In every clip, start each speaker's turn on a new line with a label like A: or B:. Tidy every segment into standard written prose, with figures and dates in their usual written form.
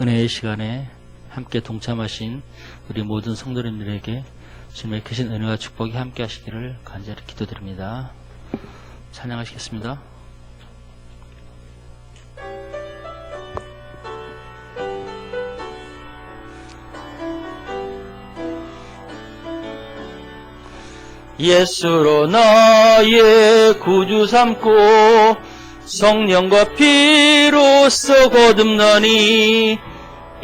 A: 은혜의 시간에 함께 동참하신 우리 모든 성도님들에게 주님의 크신 은혜와 축복이 함께 하시기를 간절히 기도드립니다. 찬양하시겠습니다. 예수로 나의 구주 삼고 성령과 피로써 거듭나니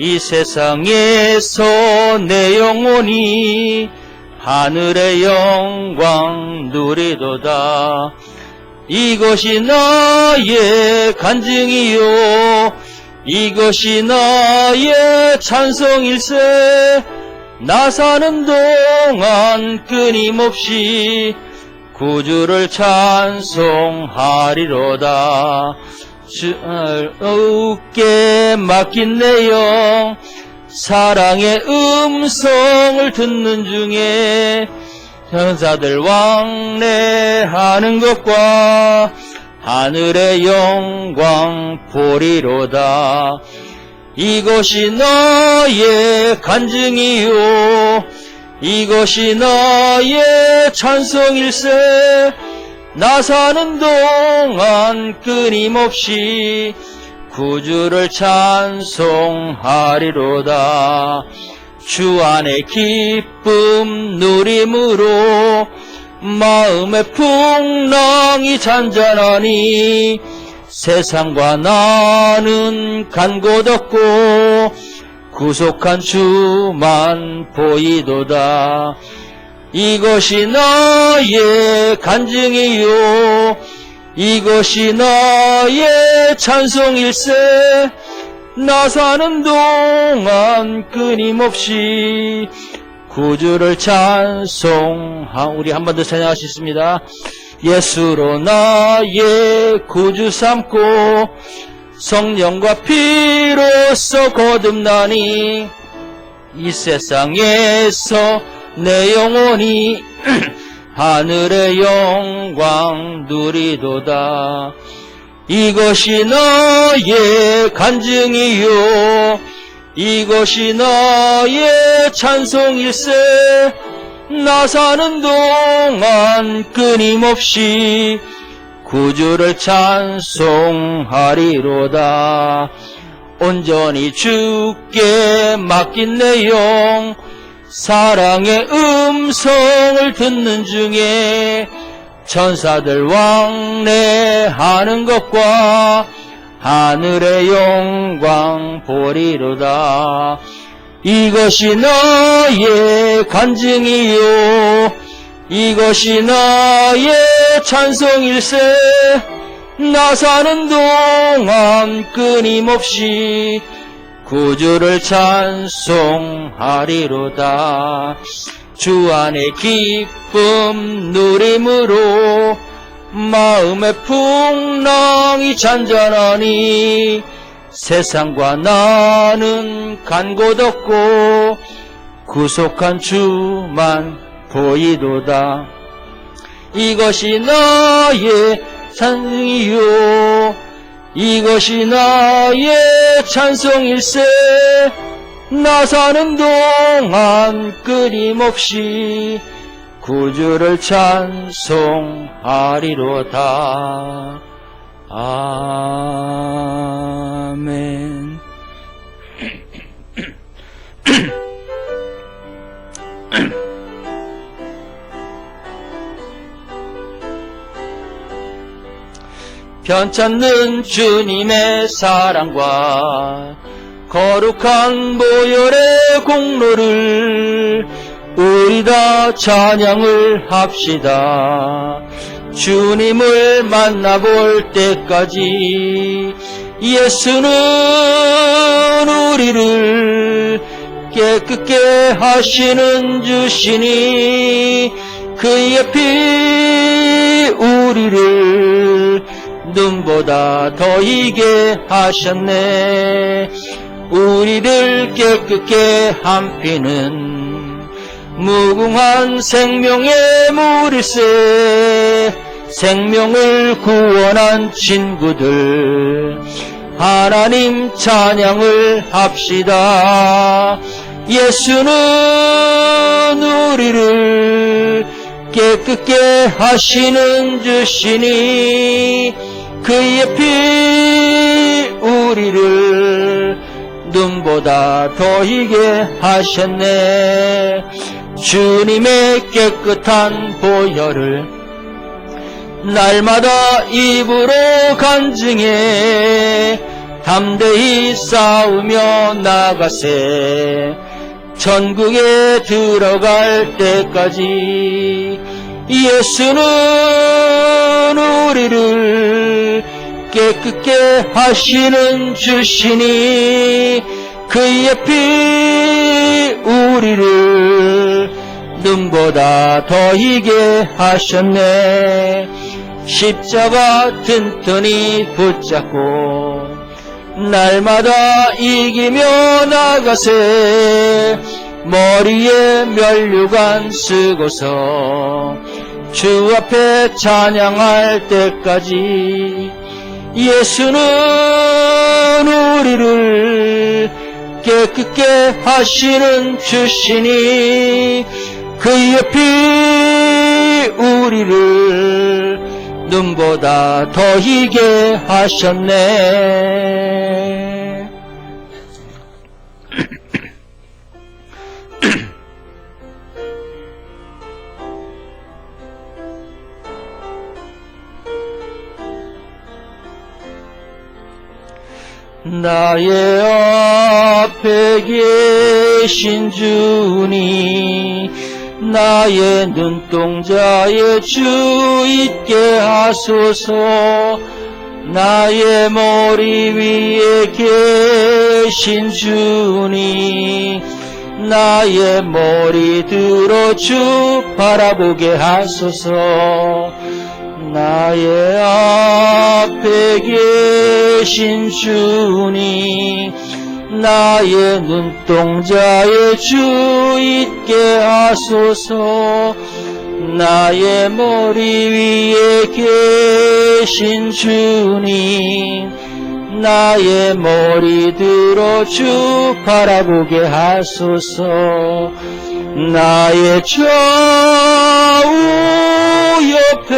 A: 이 세상에서 내 영혼이 하늘의 영광 누리도다. 이것이 나의 간증이요 이것이 나의 찬송일세. 나 사는 동안 끊임없이 구주를 찬송하리로다. 주께 맡긴 내 영 사랑의 음성을 듣는 중에 천사들 왕래하는 것과 하늘의 영광 보리로다. 이것이 나의 간증이요 이것이 나의 찬송일세. 나 사는 동안 끊임없이 구주를 찬송하리로다. 주 안의 기쁨 누림으로 마음의 풍랑이 잔잔하니 세상과 나는 간 곳 없고 구속한 주만 보이도다. 이것이 나의 간증이요 이것이 나의 찬송일세. 나 사는 동안 끊임없이 구주를 우리 한 번 더 찬양하시겠습니다. 예수로 나의 구주 삼고 성령과 피로써 거듭나니 이 세상에서 내 영혼이 하늘의 영광 누리도다. 이것이 나의 간증이요 이것이 나의 찬송일세. 나 사는 동안 끊임없이 구주를 찬송하리로다. 온전히 주께 맡긴 내 영 사랑의 음성을 듣는 중에 천사들 왕래하는 것과 하늘의 영광 보리로다. 이것이 나의 간증이요 이것이 나의 찬송일세. 나 사는 동안 끊임없이 구주를 찬송하리로다. 주 안의 기쁨 누림으로 마음의 풍랑이 잔잔하니 세상과 나는 간 곳 없고 구속한 주만 보이도다. 이것이 나의 찬송이요 이것이 나의 찬송일세. 나 사는 동안 끊임없이 구주를 찬송하리로다. 아멘. 편찮는 주님의 사랑과 거룩한 보혈의 공로를 우리 다 찬양을 합시다. 주님을 만나볼 때까지 예수는 우리를 깨끗게 하시는 주시니 그의 피 우리를 눈보다 더 이게 하셨네. 우리를 깨끗게 한 피는 무궁한 생명의 물일세. 생명을 구원한 친구들 하나님 찬양을 합시다. 예수는 우리를 깨끗게 하시는 주시니 그의 피 우리를 눈보다 더 희게 하셨네. 주님의 깨끗한 보혈을 날마다 입으로 간증해 담대히 싸우며 나가세. 천국에 들어갈 때까지 예수는 우리를 깨끗게 하시는 주시니 그의 피 우리를 눈보다 더 희게 하셨네. 십자가 튼튼히 붙잡고 날마다 이기며 나가세. 머리에 면류관 쓰고서 주 앞에 찬양할 때까지 예수는 우리를 깨끗게 하시는 주시니 그의 피 우리를 눈보다 더 희게 하셨네. 나의 앞에 계신 주니 나의 눈동자에 주 있게 하소서. 나의 머리 위에 계신 주니 나의 머리 들어 주 바라보게 하소서. 나의 앞에 계신 주니 나의 눈동자에 주 있게 하소서. 나의 머리 위에 계신 주니 나의 머리 들어 주 바라보게 하소서. 나의 좌우 옆에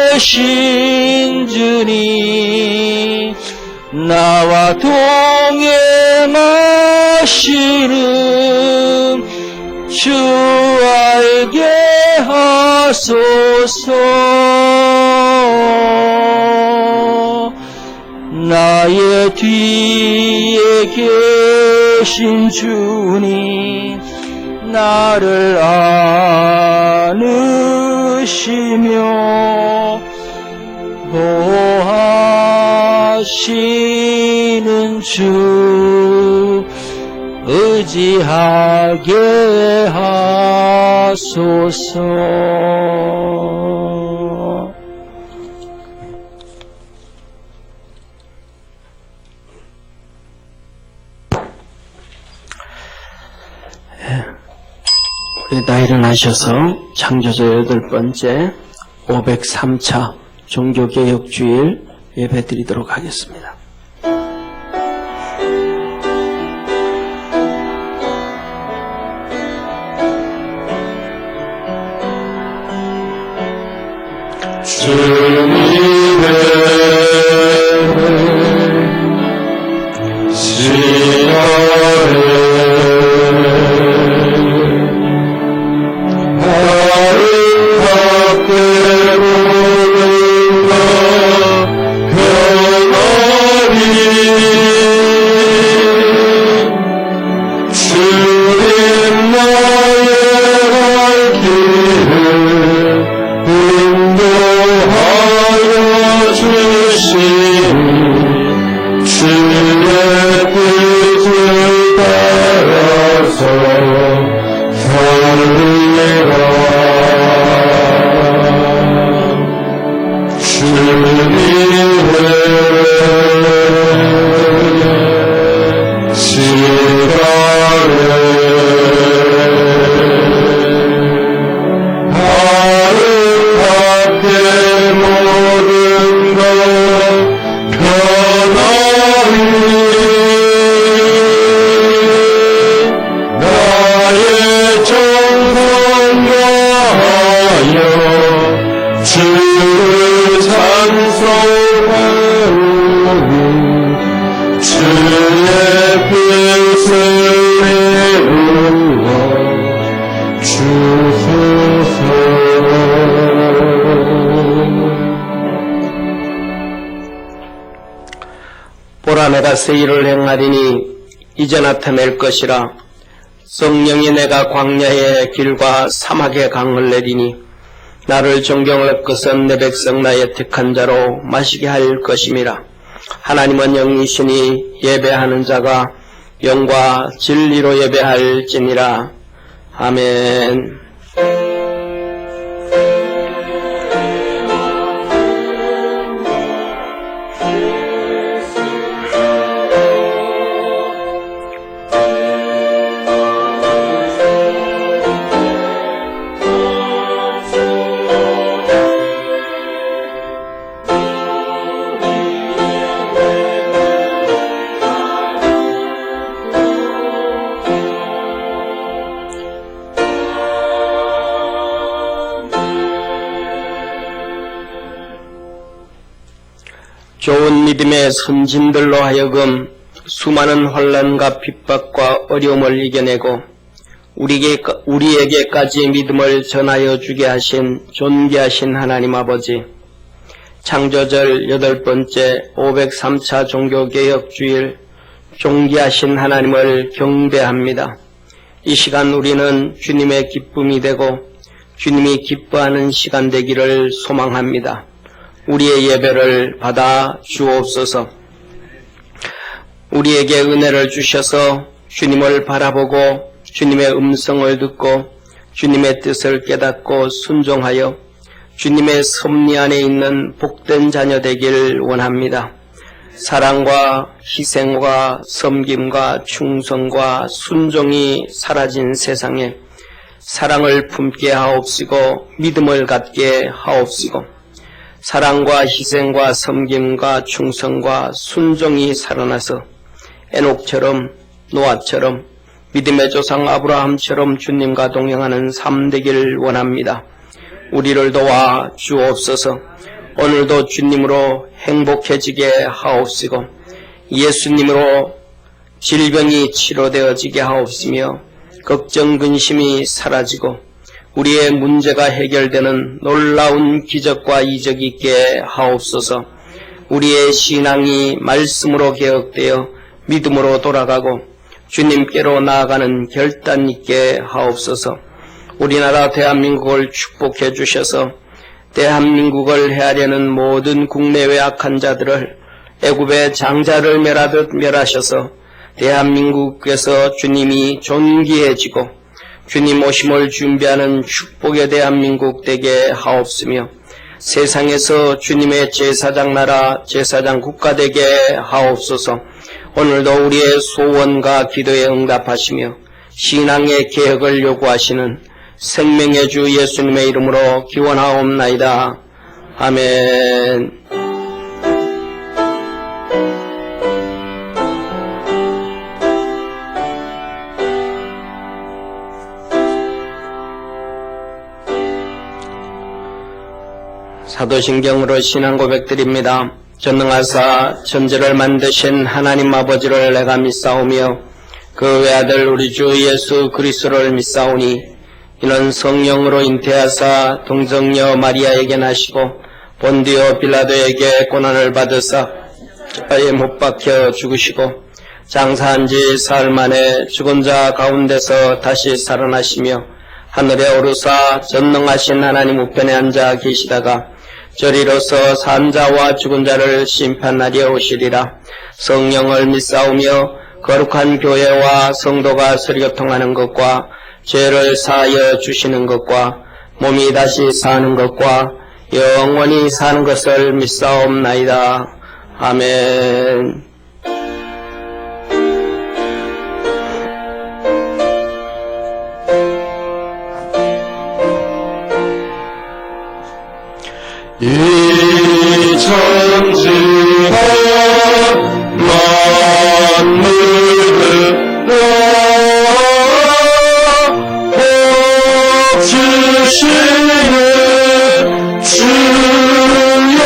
A: 계신 주니 나와 동행하시는 주 알게 하소서. 나의 뒤에 계신 주니 나를 안으시며 보호하시는 주 의지하게 하소서.
B: 우리 다 일어나셔서 창조조 8번째 503차 종교개혁주일 예배 드리도록 하겠습니다.
C: 주님의 시야를 인도하여 주의 뜻을 이루어 주소서.
B: 보라, 내가 새 일을 행하리니 이제 나타낼 것이라. 성령이 내가 광야의 길과 사막의 강을 내리니 나를 존경할 것은 내 백성 나의 택한 자로 마시게 할 것임이라. 하나님은 영이시니 예배하는 자가 영과 진리로 예배할지니라. 아멘. 좋은 믿음의 선진들로 하여금 수많은 환난과 핍박과 어려움을 이겨내고 우리에게까지 믿음을 전하여 주게 하신 존귀하신 하나님 아버지, 창조절 8번째 503차 종교개혁주일 존귀하신 하나님을 경배합니다. 이 시간 우리는 주님의 기쁨이 되고 주님이 기뻐하는 시간 되기를 소망합니다. 우리의 예배를 받아 주옵소서. 우리에게 은혜를 주셔서 주님을 바라보고 주님의 음성을 듣고 주님의 뜻을 깨닫고 순종하여 주님의 섭리 안에 있는 복된 자녀 되길 원합니다. 사랑과 희생과 섬김과 충성과 순종이 사라진 세상에 사랑을 품게 하옵시고 믿음을 갖게 하옵시고, 사랑과 희생과 섬김과 충성과 순종이 살아나서 에녹처럼 노아처럼 믿음의 조상 아브라함처럼 주님과 동행하는 삶 되기를 원합니다. 우리를 도와 주옵소서. 오늘도 주님으로 행복해지게 하옵시고 예수님으로 질병이 치료되어지게 하옵시며 걱정 근심이 사라지고 우리의 문제가 해결되는 놀라운 기적과 이적이 있게 하옵소서. 우리의 신앙이 말씀으로 개혁되어 믿음으로 돌아가고 주님께로 나아가는 결단 있게 하옵소서. 우리나라 대한민국을 축복해 주셔서 대한민국을 헤아려는 모든 국내외 악한 자들을 애굽의 장자를 멸하듯 멸하셔서 대한민국에서 주님이 존귀해지고 주님 오심을 준비하는 축복의 대한민국 되게 하옵시며 세상에서 주님의 제사장 나라, 제사장 국가 되게 하옵소서. 오늘도 우리의 소원과 기도에 응답하시며 신앙의 개혁을 요구하시는 생명의 주 예수님의 이름으로 기원하옵나이다. 아멘. 사도신경으로 신앙 고백드립니다. 전능하사 천지를 만드신 하나님 아버지를 내가 믿사오며 그 외아들 우리 주 예수 그리스도를 믿사오니 이는 성령으로 잉태하사 동정녀 마리아에게 나시고 본디오 빌라도에게 고난을 받으사 십자가에 못 박혀 죽으시고 장사한 지 사흘 만에 죽은 자 가운데서 다시 살아나시며 하늘에 오르사 전능하신 하나님 우편에 앉아 계시다가 저리로서 산 자와 죽은 자를 심판하려 오시리라. 성령을 믿사오며 거룩한 교회와 성도가 서리교통하는 것과 죄를 사하여 주시는 것과 몸이 다시 사는 것과 영원히 사는 것을 믿사옵나이다. 아멘.
C: 이 천지가 만물을 복 주시는 주여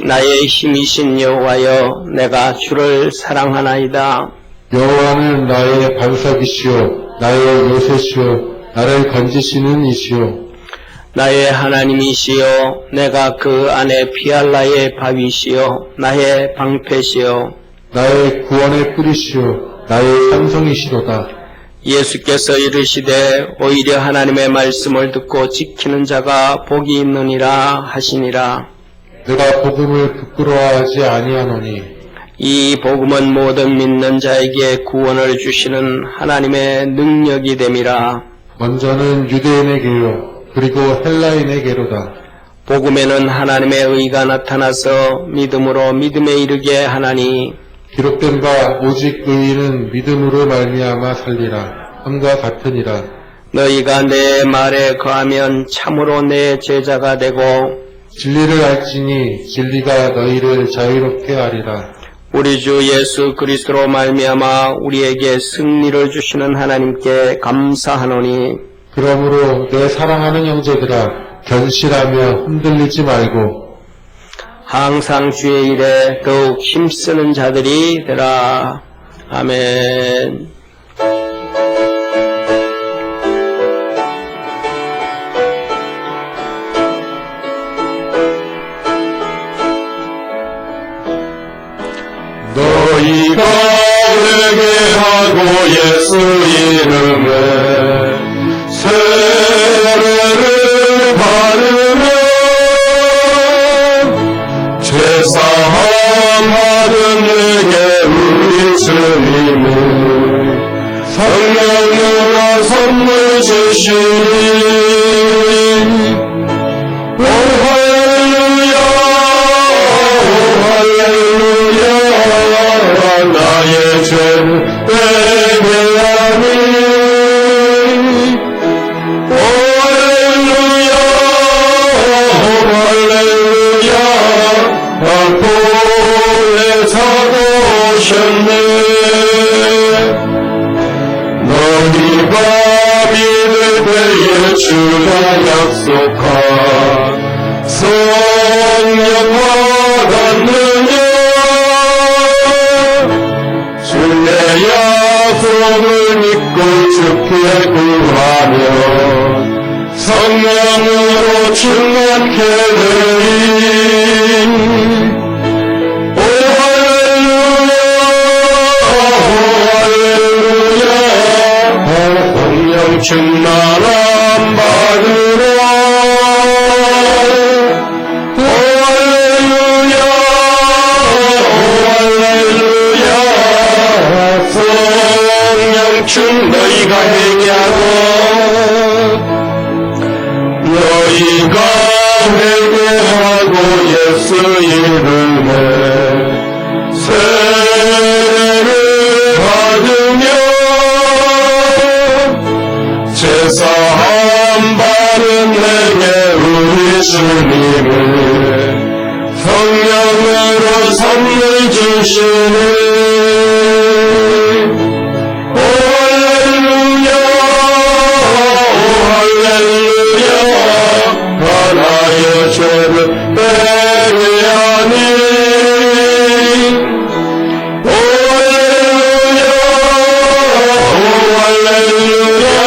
B: 나의 힘이신 여호와여, 내가 주를 사랑하나이다.
C: 여호와는 나의 반석이시요 나의 요새시요 나를 건지시는 이시요
B: 나의 하나님이시여, 내가 그 안에 피할 나의 바위시여 나의 방패시여.
C: 나의 구원의 뿌리시요 나의 산성이시로다.
B: 예수께서 이르시되 오히려 하나님의 말씀을 듣고 지키는 자가 복이 있느니라 하시니라.
C: 내가 복음을 부끄러워하지 아니하노니
B: 이 복음은 모든 믿는 자에게 구원을 주시는 하나님의 능력이 됨이라.
C: 먼저는 유대인에게요 그리고 헬라인에게로다.
B: 복음에는 하나님의 의가 나타나서 믿음으로 믿음에 이르게 하나니,
C: 기록된 바 오직 의인은 믿음으로 말미암아 살리라 함과 같으니라.
B: 너희가 내 말에 거하면 참으로 내 제자가 되고
C: 진리를 알지니 진리가 너희를 자유롭게 하리라.
B: 우리 주 예수 그리스도로 말미암아 우리에게 승리를 주시는 하나님께 감사하노니,
C: 그러므로 내 사랑하는 형제들아 견실하며 흔들리지 말고
B: 항상 주의 일에 더욱 힘쓰는 자들이 되라. 아멘.
C: 너희가 회개하고 예수 이름에 세례를 받으면 죄사함 받은 내게 우리 주님은 성령으로 선물 주시니 오 할렐루야 오 할렐루야 나의 죄를 회개하니 오 할렐루야 오 할렐루야 보혜 사고셨네. 너희가 믿을 때에 주가 약속한 성령 받았느냐. 주의 약속을 믿고 주께 구하면 성령으로 충만케 되리. 오 할렐루야 오 할렐루야 성령 충만함 받으라. 오 할렐루야 오 할렐루야 성령 너희가 회개하고 너희가 회개하고 예수 이름에 세례를 받으면 제사함 받은 내게 우리 주님은 성령으로 선물 주시니 오 할렐루야 오 할렐루야 나의 죄를 회개하니 오 할렐루야 오 할렐루야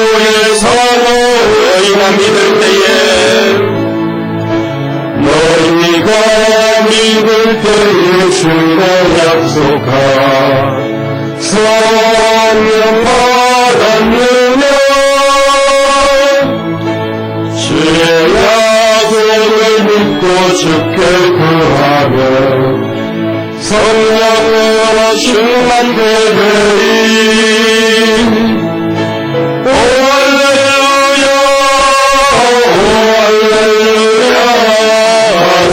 C: 오의 사랑 너희가 믿을 때에 너희가 믿을 때에 주가 약속한 성령 받았느냐. 주의 약속을 믿고 주께 구하면 성령으로 충만되리. 오 할렐루야 오 할렐루야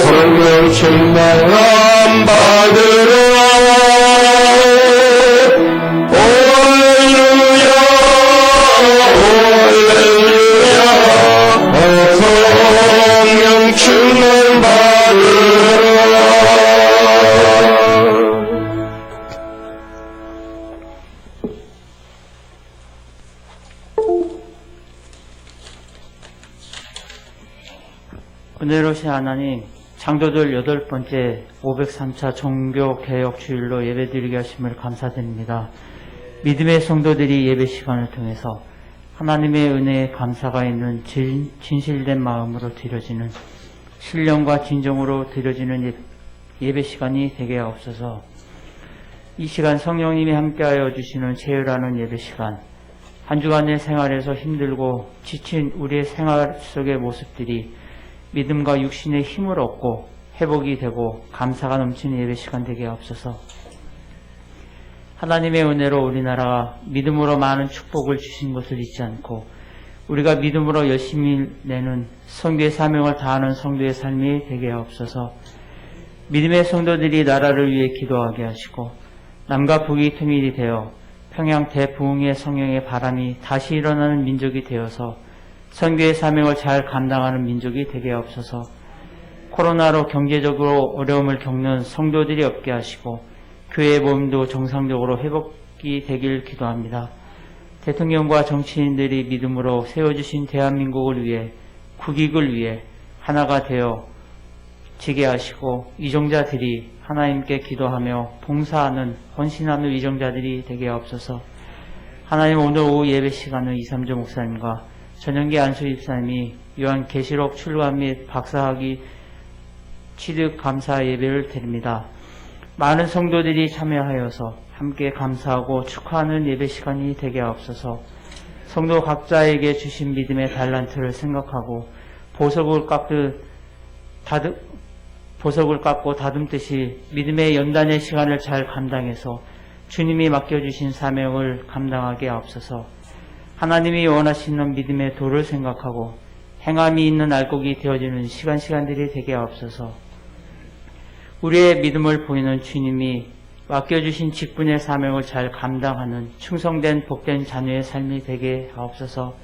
C: 성령 충만함 받으라. 오 할렐루야 오 할렐루야 성령 충만 받으라.
D: 은혜로우신 하나님, 장도들 8번째 503차 종교개혁 주일로 예배드리게 하심을 감사드립니다. 믿음의 성도들이 예배 시간을 통해서 하나님의 은혜에 감사가 있는 진실된 마음으로 드려지는, 신령과 진정으로 드려지는 예배 시간이 되게 하옵소서. 이 시간 성령님이 함께하여 주시는 제유라는 예배 시간, 한 주간의 생활에서 힘들고 지친 우리의 생활 속의 모습들이 믿음과 육신의 힘을 얻고 회복이 되고 감사가 넘치는 예배 시간 되게 하옵소서. 하나님의 은혜로 우리나라가 믿음으로 많은 축복을 주신 것을 잊지 않고 우리가 믿음으로 열심히 내는 성도의 사명을 다하는 성도의 삶이 되게 하옵소서. 믿음의 성도들이 나라를 위해 기도하게 하시고 남과 북이 통일이 되어 평양 대부흥의 성령의 바람이 다시 일어나는 민족이 되어서 선교의 사명을 잘 감당하는 민족이 되게 하옵소서. 코로나로 경제적으로 어려움을 겪는 성도들이 없게 하시고 교회의 몸도 정상적으로 회복이 되길 기도합니다. 대통령과 정치인들이 믿음으로 세워주신 대한민국을 위해, 국익을 위해 하나가 되어 지게 하시고 이정자들이 하나님께 기도하며 봉사하는, 헌신하는 이정자들이 되게 하옵소서. 하나님, 오늘 오후 예배 시간은 이삼조 목사님과 전영기 안수 집사님이 요한계시록 출간 및 박사학위 취득 감사 예배를 드립니다. 많은 성도들이 참여하여서 함께 감사하고 축하하는 예배 시간이 되게 하옵소서. 성도 각자에게 주신 믿음의 달란트를 생각하고 보석을 깎고 다듬듯이 믿음의 연단의 시간을 잘 감당해서 주님이 맡겨주신 사명을 감당하게 하옵소서. 하나님이 원하시는 믿음의 도를 생각하고 행함이 있는 알곡이 되어지는 시간들이 되게 하옵소서. 우리의 믿음을 보이는 주님이 맡겨주신 직분의 사명을 잘 감당하는 충성된 복된 자녀의 삶이 되게 하옵소서.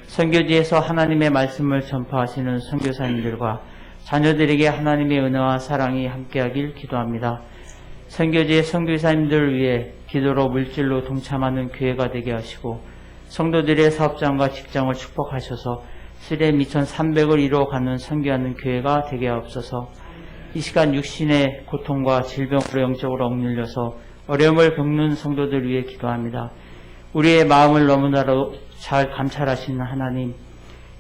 D: 선교지에서 하나님의 말씀을 전파하시는 선교사님들과 자녀들에게 하나님의 은혜와 사랑이 함께하길 기도합니다. 선교지의 선교사님들을 위해 기도로 물질로 동참하는 교회가 되게 하시고 성도들의 사업장과 직장을 축복하셔서 수레 2,300을 이루어가는 선교하는 교회가 되게 하옵소서. 이 시간 육신의 고통과 질병으로 영적으로 억눌려서 어려움을 겪는 성도들 위해 기도합니다. 우리의 마음을 너무나도 잘 감찰하시는 하나님,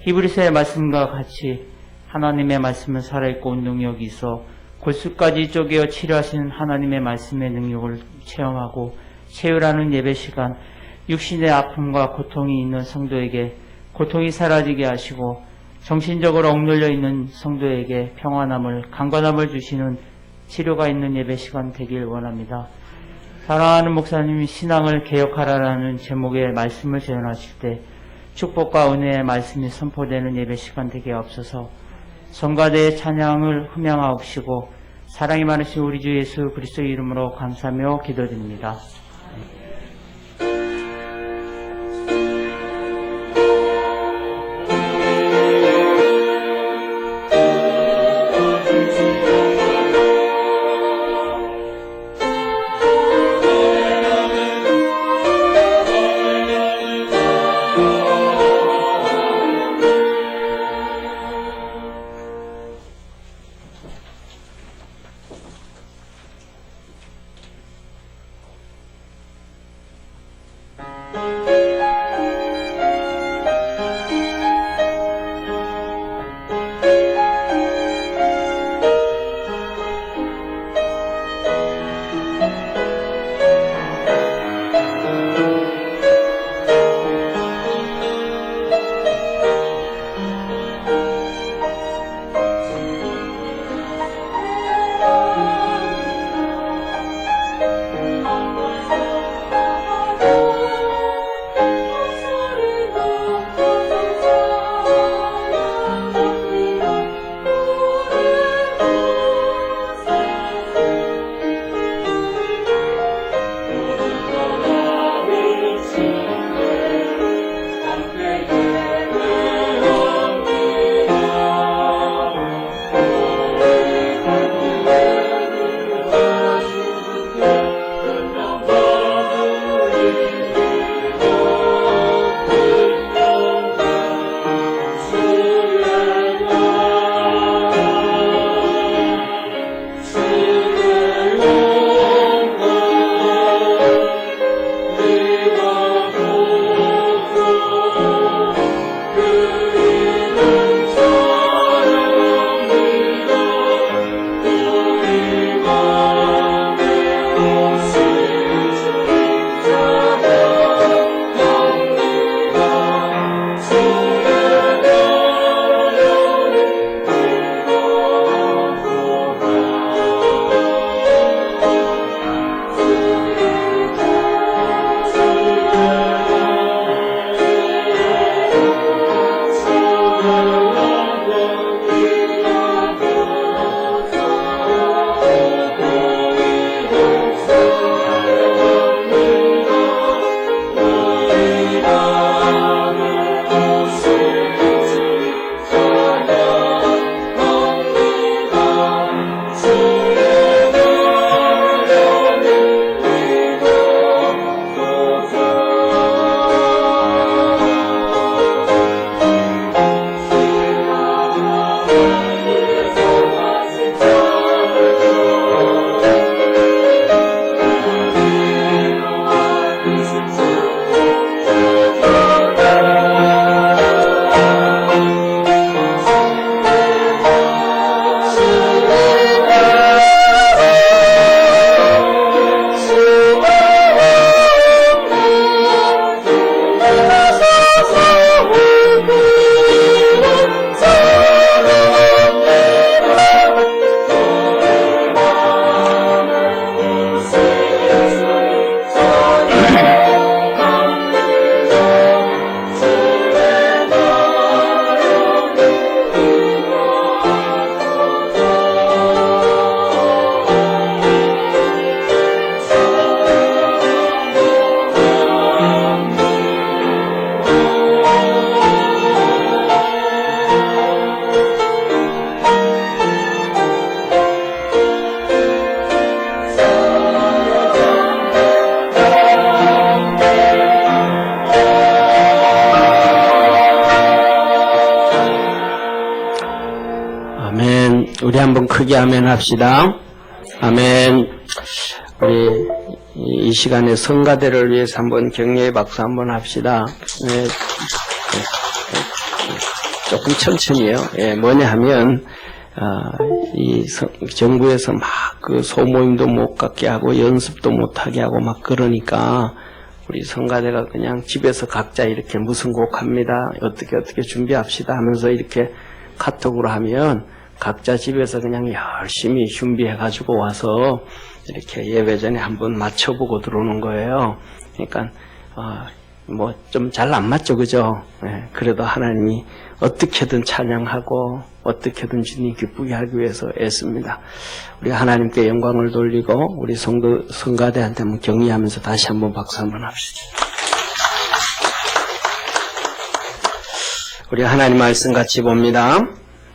D: 히브리서의 말씀과 같이 하나님의 말씀은 살아있고 운동력이 있어 골수까지 쪼개어 치료하시는 하나님의 말씀의 능력을 체험하고 채우라는 예배 시간, 육신의 아픔과 고통이 있는 성도에게 고통이 사라지게 하시고 정신적으로 억눌려 있는 성도에게 평안함을, 강건함을 주시는 치료가 있는 예배 시간 되길 원합니다. 사랑하는 목사님이 신앙을 개혁하라라는 제목의 말씀을 재현하실 때 축복과 은혜의 말씀이 선포되는 예배 시간 되게 하옵소서. 성가대의 찬양을 흠양하옵시고 사랑이 많으신 우리 주 예수 그리스도의 이름으로 감사하며 기도드립니다.
B: 아멘. 우리 한번 크게 아멘 합시다. 아멘. 우리 이 시간에 성가대를 위해서 한번 격려의 박수 한번 합시다. 네. 조금 천천히요. 예, 뭐냐 하면, 정부에서 막 그 소모임도 못 갖게 하고 연습도 못 하게 하고 막 그러니까 우리 성가대가 그냥 집에서 각자 이렇게 무슨 곡 합니다. 어떻게 준비합시다 하면서 이렇게 카톡으로 하면 각자 집에서 그냥 열심히 준비해 가지고 와서 이렇게 예배 전에 한번 맞춰보고 들어오는 거예요. 그러니까 뭐 좀 잘 안 맞죠, 그죠? 예, 그래도 하나님이 어떻게든 찬양하고 어떻게든 주님 기쁘게 하기 위해서 애씁니다. 우리 하나님께 영광을 돌리고 우리 성가대한테 한번 격려하면서 다시 한번 박수 한번 합시다. 우리 하나님 말씀 같이 봅니다.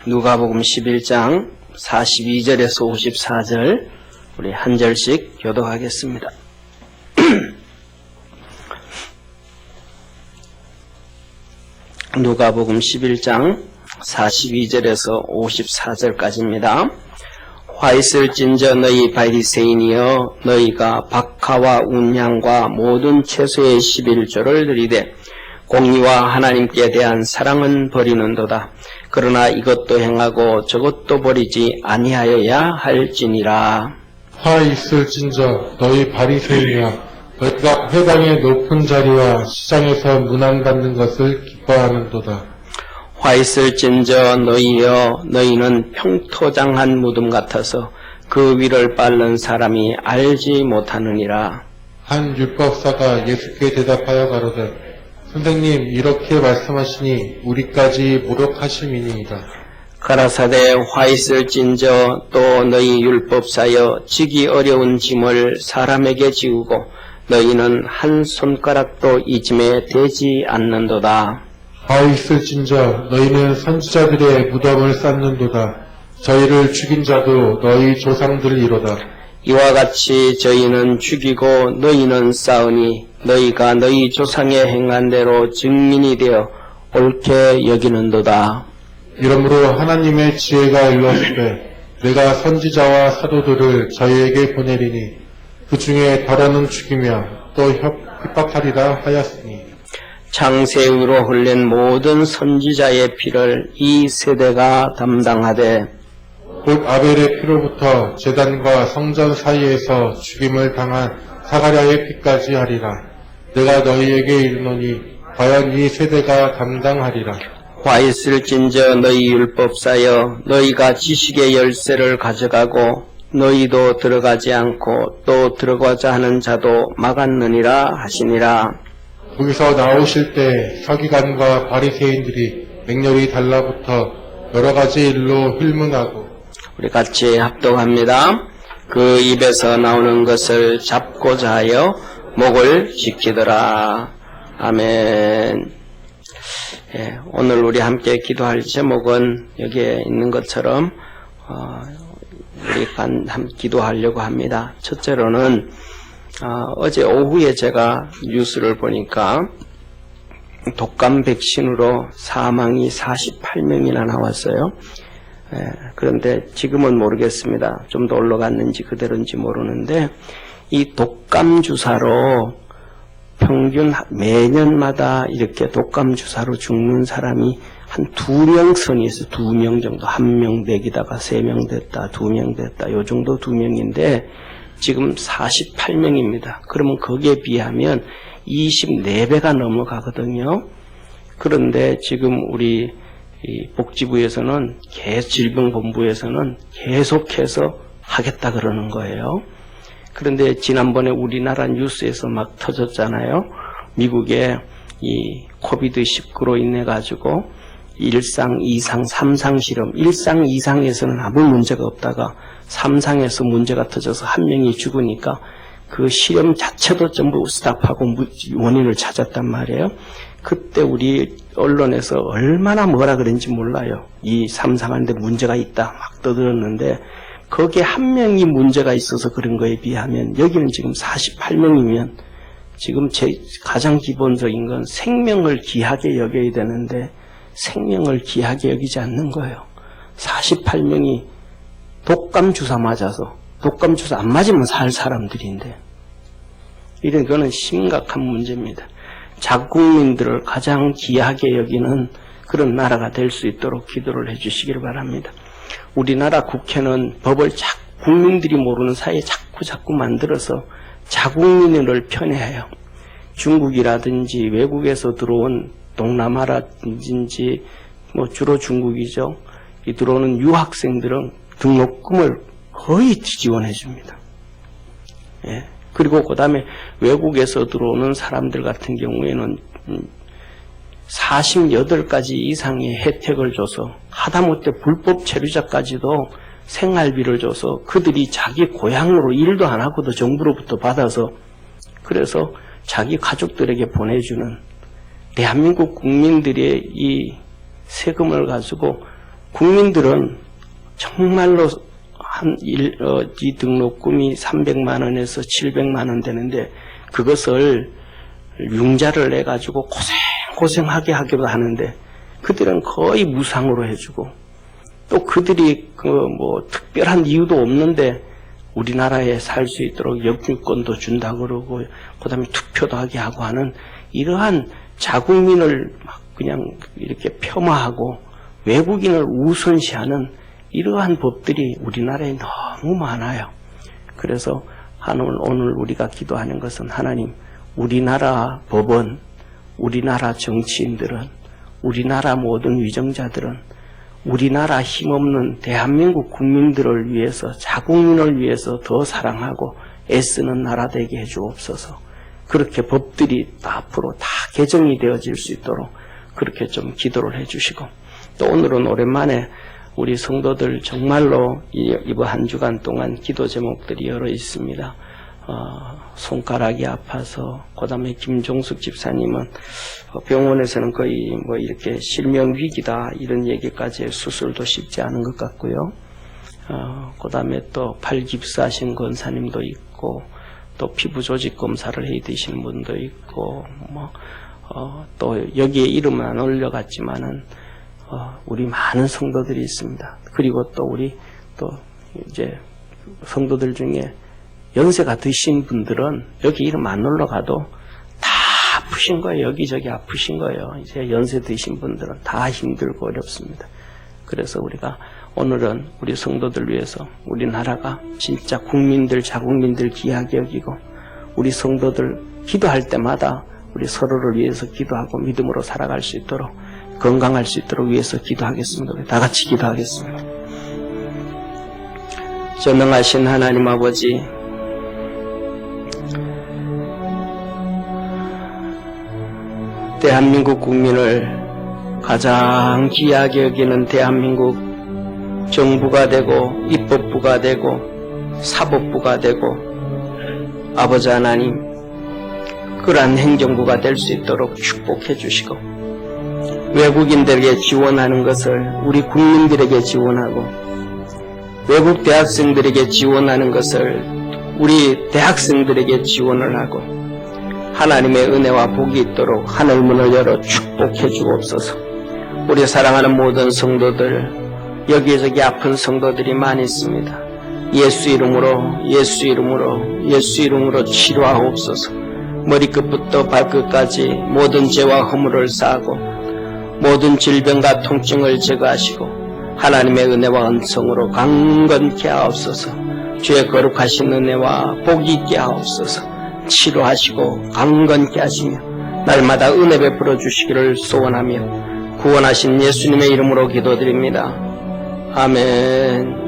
B: 누가복음 11장 42절에서 54절 우리 한 절씩 교독하겠습니다. 누가복음 11장 42절에서 54절까지입니다. 화 있을진저 너희 바리새인이여 너희가 박하와 운양과 모든 채소의 11조를 드리되 공의와 하나님께 대한 사랑은 버리는도다. 그러나 이것도 행하고 저것도 버리지 아니하여야 할지니라.
C: 화 있을진저 너희 바리새인이야 너희가 회당의 높은 자리와 시장에서 문안받는 것을 기뻐하는도다.
B: 화 있을진저 너희여 너희는 평토장한 무덤 같아서 그 위를 밟는 사람이 알지 못하느니라.
C: 한 율법사가 예수께 대답하여 가로되 선생님 이렇게 말씀하시니 우리까지 모독하심이니이다.
B: 가라사대 화 있을진저 또 너희 율법사여 지기 어려운 짐을 사람에게 지우고 너희는 한 손가락도 이 짐에 대지 않는도다.
C: 화 있을진저 너희는 선지자들의 무덤을 쌓는도다. 저희를 죽인 자도 너희 조상들이로다.
B: 이와 같이 저희는 죽이고 너희는 쌓으니 너희가 너희 조상의 행한 대로 증민이 되어 옳게 여기는도다.
C: 이러므로 하나님의 지혜가 일렀으되 내가 선지자와 사도들을 저희에게 보내리니 그 중에 더러는 죽이며 또 핍박하리라 하였으니
B: 창세기로 흘린 모든 선지자의 피를 이 세대가 담당하되
C: 곧 아벨의 피로부터 제단과 성전 사이에서 죽임을 당한 사가랴의 피까지 하리라. 내가 너희에게 이르노니 과연 이 세대가 담당하리라.
B: 화 있을진저 너희 율법사여 너희가 지식의 열쇠를 가져가고 너희도 들어가지 않고 또 들어가자 하는 자도 막았느니라 하시니라.
C: 거기서 나오실 때 서기관과 바리새인들이 맹렬히 달라붙어 여러 가지 일로 힐문하고
B: 우리 같이 합독합니다. 그 입에서 나오는 것을 잡고자 하여 목을 지키더라. 아멘. 예, 오늘 우리 함께 기도할 제목은 여기에 있는 것처럼 우리 기도하려고 합니다. 첫째로는 어제 오후에 제가 뉴스를 보니까 독감 백신으로 사망이 48명이나 나왔어요. 그런데 지금은 모르겠습니다. 좀 더 올라갔는지 그대로인지 모르는데 이 독감 주사로 평균 매년마다 이렇게 독감 주사로 죽는 사람이 한 2명 선이 있어요. 2명 정도. 1명 내기다가 3명 됐다, 2명 됐다. 요 정도 2명인데 지금 48명입니다. 그러면 거기에 비하면 24배가 넘어가거든요. 그런데 지금 우리 이 복지부에서는 질병본부에서는 계속해서 하겠다 그러는 거예요. 그런데 지난번에 우리나라 뉴스에서 막 터졌잖아요. 미국에 이 코비드-19로 인해 가지고 1상, 2상, 3상 실험, 1상, 2상에서는 아무 문제가 없다가 3상에서 문제가 터져서 한 명이 죽으니까 그 실험 자체도 전부 스탑하고 원인을 찾았단 말이에요. 그때 우리 언론에서 얼마나 뭐라 그랬는지 몰라요. 이 3상하는데 문제가 있다 막 떠들었는데 거기에 한 명이 문제가 있어서 그런 거에 비하면 여기는 지금 48명이면 지금 가장 기본적인 건 생명을 귀하게 여겨야 되는데 생명을 귀하게 여기지 않는 거예요. 48명이 독감 주사 맞아서, 독감 주사 안 맞으면 살 사람들인데, 이런 거는 심각한 문제입니다. 자국민들을 가장 귀하게 여기는 그런 나라가 될 수 있도록 기도를 해주시기를 바랍니다. 우리나라 국회는 법을 국민들이 모르는 사이에 자꾸 만들어서 자국민을 편애해요. 중국이라든지 외국에서 들어온 동남아라든지 뭐 주로 중국이죠. 이 들어오는 유학생들은 등록금을 거의 지원해 줍니다. 예. 그리고 그 다음에 외국에서 들어오는 사람들 같은 경우에는 48가지 이상의 혜택을 줘서 하다못해 불법 체류자까지도 생활비를 줘서 그들이 자기 고향으로 일도 안 하고도 정부로부터 받아서 그래서 자기 가족들에게 보내주는 대한민국 국민들의 이 세금을 가지고 국민들은 정말로 이 등록금이 300만 원에서 700만 원 되는데 그것을 융자를 내가지고 고생하게 하기도 하는데 그들은 거의 무상으로 해주고 또 그들이 특별한 이유도 없는데 우리나라에 살 수 있도록 영주권도 준다 그러고 그다음에 투표도 하게 하고 하는 이러한 자국민을 막 그냥 이렇게 폄하하고 외국인을 우선시하는 이러한 법들이 우리나라에 너무 많아요. 그래서 오늘 우리가 기도하는 것은 하나님, 우리나라 법원, 우리나라 정치인들은, 우리나라 모든 위정자들은 우리나라 힘없는 대한민국 국민들을 위해서, 자국민을 위해서 더 사랑하고 애쓰는 나라 되게 해주옵소서. 그렇게 법들이 앞으로 다 개정이 되어질 수 있도록 그렇게 좀 기도를 해주시고, 또 오늘은 오랜만에 우리 성도들 정말로 이번 한 주간 동안 기도 제목들이 여러 있습니다. 손가락이 아파서, 그 다음에 김종숙 집사님은 병원에서는 거의 이렇게 실명 위기다 이런 얘기까지 수술도 쉽지 않은 것 같고요. 그 다음에 또 팔 깁스하신 권사님도 있고, 또 피부 조직 검사를 해야 되시는 분도 있고, 또 여기에 이름은 안 올려갔지만은 우리 많은 성도들이 있습니다. 그리고 또 우리 또 이제 성도들 중에 연세가 드신 분들은 여기 이름 안 올라가도 다 아프신 거예요. 여기저기 아프신 거예요. 이제 연세 드신 분들은 다 힘들고 어렵습니다. 그래서 우리가 오늘은 우리 성도들 위해서 우리나라가 진짜 국민들, 자국민들 귀하게 여기고 우리 성도들 기도할 때마다 우리 서로를 위해서 기도하고 믿음으로 살아갈 수 있도록 건강할 수 있도록 위해서 기도하겠습니다. 우리 다 같이 기도하겠습니다. 전능하신 하나님 아버지, 대한민국 국민을 가장 귀하게 여기는 대한민국 정부가 되고 입법부가 되고 사법부가 되고 아버지 하나님, 그러한 행정부가 될 수 있도록 축복해 주시고 외국인들에게 지원하는 것을 우리 국민들에게 지원하고 외국 대학생들에게 지원하는 것을 우리 대학생들에게 지원을 하고 하나님의 은혜와 복이 있도록 하늘문을 열어 축복해 주옵소서. 우리 사랑하는 모든 성도들, 여기저기 아픈 성도들이 많이 있습니다. 예수 이름으로 치료하옵소서. 머리끝부터 발끝까지 모든 죄와 허물을 사하고 모든 질병과 통증을 제거하시고 하나님의 은혜와 은총으로 강건케 하옵소서. 주의 거룩하신 은혜와 복이 있게 하옵소서. 치료하시고 강건케 하시며 날마다 은혜 베풀어 주시기를 소원하며 구원하신 예수님의 이름으로 기도드립니다. 아멘.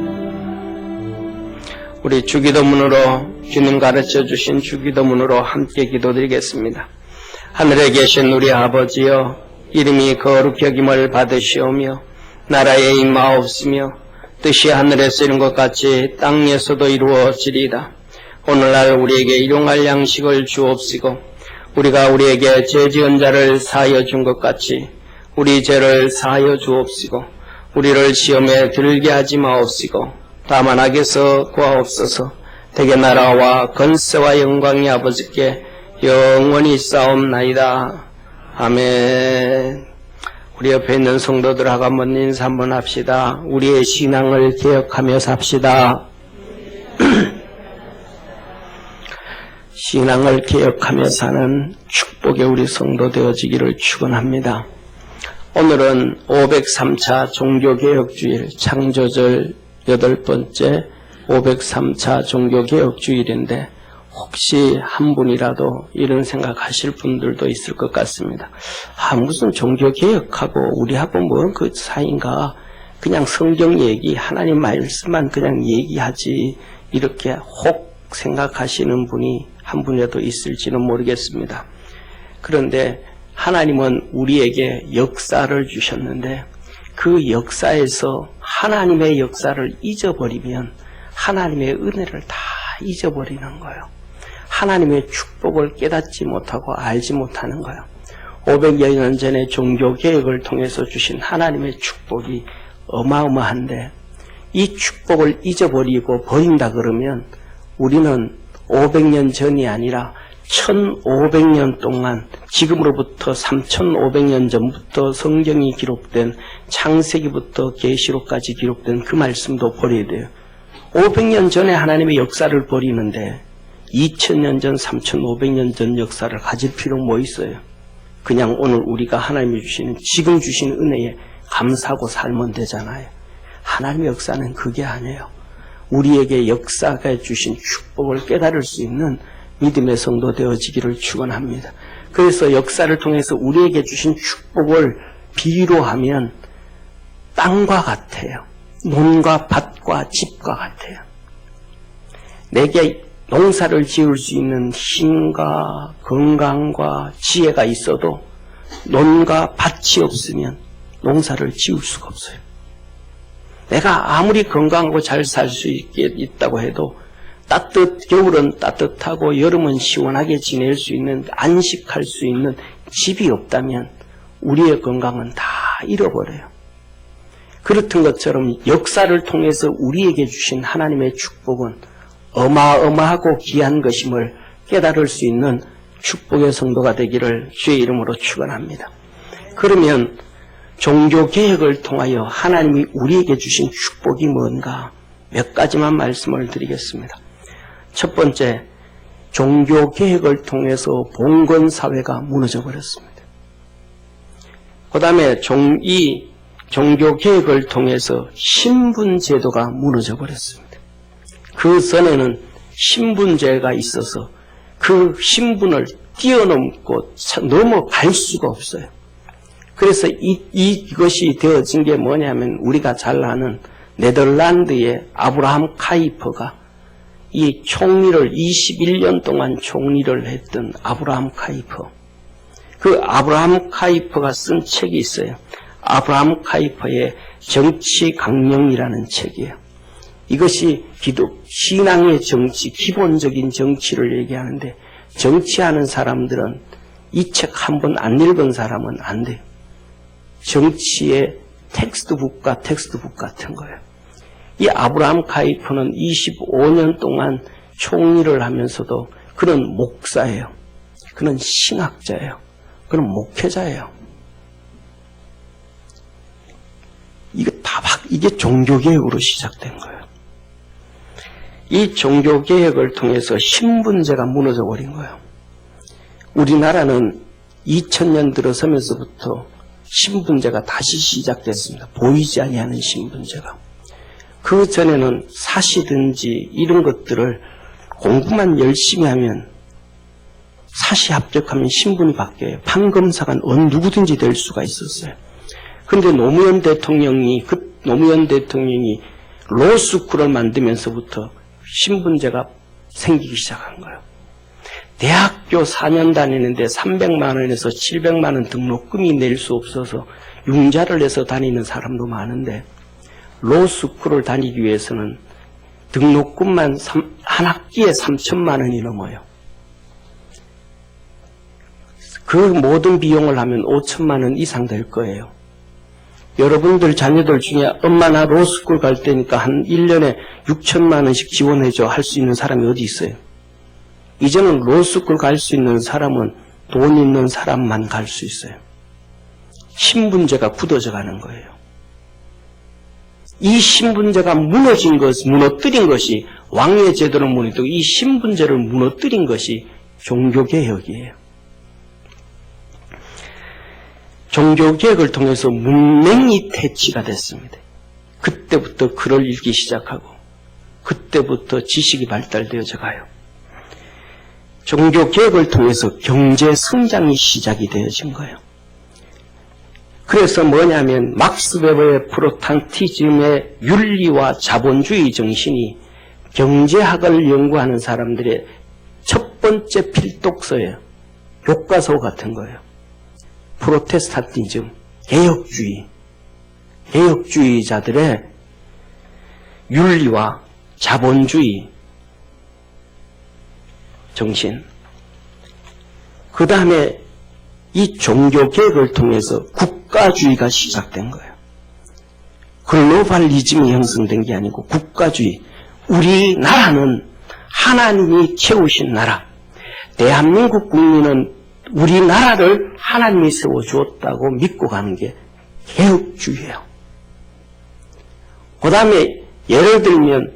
B: 우리 주기도문으로, 주님 가르쳐 주신 주기도문으로 함께 기도드리겠습니다. 하늘에 계신 우리 아버지여, 이름이 거룩히 여김을 받으시오며 나라에 임하옵시며 뜻이 하늘에서 이룬 것 같이 땅에서도 이루어지리이다. 오늘날 우리에게 일용할 양식을 주옵시고 우리가 우리에게 죄 지은 자를 사하여 준 것 같이 우리 죄를 사하여 주옵시고 우리를 시험에 들게 하지 마옵시고 다만 악에서 구하옵소서. 대개 나라와 권세와 영광이 아버지께 영원히 싸움나이다. 아멘. 우리 옆에 있는 성도들하고 한번 인사 한번 합시다. 우리의 신앙을 기억하며 삽시다. 신앙을 기억하며 사는 축복의 우리 성도 되어지기를 축원합니다. 오늘은 503차 종교개혁주일, 창조절 8번째 503차 종교개혁주일인데 혹시 한 분이라도 이런 생각하실 분들도 있을 것 같습니다. 무슨 종교개혁하고 우리하고 뭐 그 사이인가, 그냥 성경 얘기, 하나님 말씀만 그냥 얘기하지, 이렇게 혹 생각하시는 분이 한 분이라도 있을지는 모르겠습니다. 그런데 하나님은 우리에게 역사를 주셨는데 그 역사에서 하나님의 역사를 잊어버리면 하나님의 은혜를 다 잊어버리는 거예요. 하나님의 축복을 깨닫지 못하고 알지 못하는 거예요. 500여 년 전에 종교개혁을 통해서 주신 하나님의 축복이 어마어마한데 이 축복을 잊어버리고 버린다 그러면 우리는 500년 전이 아니라 1500년 동안, 지금으로부터 3500년 전부터 성경이 기록된, 창세기부터 계시록까지 기록된 그 말씀도 버려야 돼요. 500년 전에 하나님의 역사를 버리는데 2000년 전, 3500년 전 역사를 가질 필요가 뭐 있어요? 그냥 오늘 우리가 하나님이 주시는, 지금 주신 은혜에 감사하고 살면 되잖아요. 하나님의 역사는 그게 아니에요. 우리에게 역사가 주신 축복을 깨달을 수 있는 믿음의 성도 되어지기를 축원합니다. 그래서 역사를 통해서 우리에게 주신 축복을 비유로 하면 땅과 같아요. 논과 밭과 집과 같아요. 내게 농사를 지을 수 있는 힘과 건강과 지혜가 있어도 논과 밭이 없으면 농사를 지을 수가 없어요. 내가 아무리 건강하고 잘 살 수 있다고 해도 겨울은 따뜻하고 여름은 시원하게 지낼 수 있는, 안식할 수 있는 집이 없다면 우리의 건강은 다 잃어버려요. 그렇던 것처럼 역사를 통해서 우리에게 주신 하나님의 축복은 어마어마하고 귀한 것임을 깨달을 수 있는 축복의 성도가 되기를 주의 이름으로 축원합니다. 그러면 종교개혁을 통하여 하나님이 우리에게 주신 축복이 뭔가 몇 가지만 말씀을 드리겠습니다. 첫 번째, 종교개혁을 통해서 봉건사회가 무너져 버렸습니다. 그 다음에 이 종교개혁을 통해서 신분제도가 무너져 버렸습니다. 그 전에는 신분제가 있어서 그 신분을 뛰어넘고 넘어갈 수가 없어요. 그래서 이것이 되어진 게 뭐냐면 우리가 잘 아는 네덜란드의 아브라함 카이퍼가 이 총리를 21년 동안 총리를 했던 아브라함 카이퍼. 그 아브라함 카이퍼가 쓴 책이 있어요. 아브라함 카이퍼의 정치 강령이라는 책이에요. 이것이 신앙의 정치, 기본적인 정치를 얘기하는데 정치하는 사람들은 이 책 한 번 안 읽은 사람은 안 돼요. 정치의 텍스트북 같은 거예요. 이 아브라함 카이퍼는 25년 동안 총리를 하면서도 그는 목사예요. 그는 신학자예요. 그는 목회자예요. 이게 종교개혁으로 시작된 거예요. 이 종교개혁을 통해서 신분제가 무너져 버린 거예요. 우리나라는 2000년 들어서면서부터 신분제가 다시 시작됐습니다. 보이지 아니하는 신분제가. 그 전에는 사시든지 이런 것들을 공부만 열심히 하면 사시 합격하면 신분이 바뀌어요. 판검사가 어느 누구든지 될 수가 있었어요. 그런데 노무현 대통령이 로스쿨을 만들면서부터 신분제가 생기기 시작한 거예요. 대학교 4년 다니는데 300만 원에서 700만 원 등록금이 낼 수 없어서 융자를 내서 다니는 사람도 많은데 로스쿨을 다니기 위해서는 등록금만 한 학기에 3천만 원이 넘어요. 그 모든 비용을 하면 5천만 원 이상 될 거예요. 여러분들 자녀들 중에 엄마 나 로스쿨 갈 때니까 한 1년에 6천만 원씩 지원해줘 할 수 있는 사람이 어디 있어요? 이제는 로스쿨 갈 수 있는 사람은 돈 있는 사람만 갈 수 있어요. 신분제가 굳어져 가는 거예요. 이 신분제가 무너뜨린 것이 왕의 제도를 무너뜨리고 이 신분제를 무너뜨린 것이 종교개혁이에요. 종교개혁을 통해서 문맹이 퇴치가 됐습니다. 그때부터 글을 읽기 시작하고 그때부터 지식이 발달되어져 가요. 종교개혁을 통해서 경제성장이 시작이 되어진 거예요. 그래서 뭐냐면 막스 웨버의 프로테스탄티즘의 윤리와 자본주의 정신이 경제학을 연구하는 사람들의 첫 번째 필독서예요. 교과서 같은 거예요. 프로테스탄티즘, 개혁주의자들의 윤리와 자본주의 정신. 그 다음에 이 종교개혁을 통해서 국가주의가 시작된 거예요. 글로벌리즘이 형성된 게 아니고 국가주의. 우리나라는 하나님이 채우신 나라. 대한민국 국민은 우리나라를 하나님이 세워주었다고 믿고 가는 게 개혁주의예요. 그 다음에 예를 들면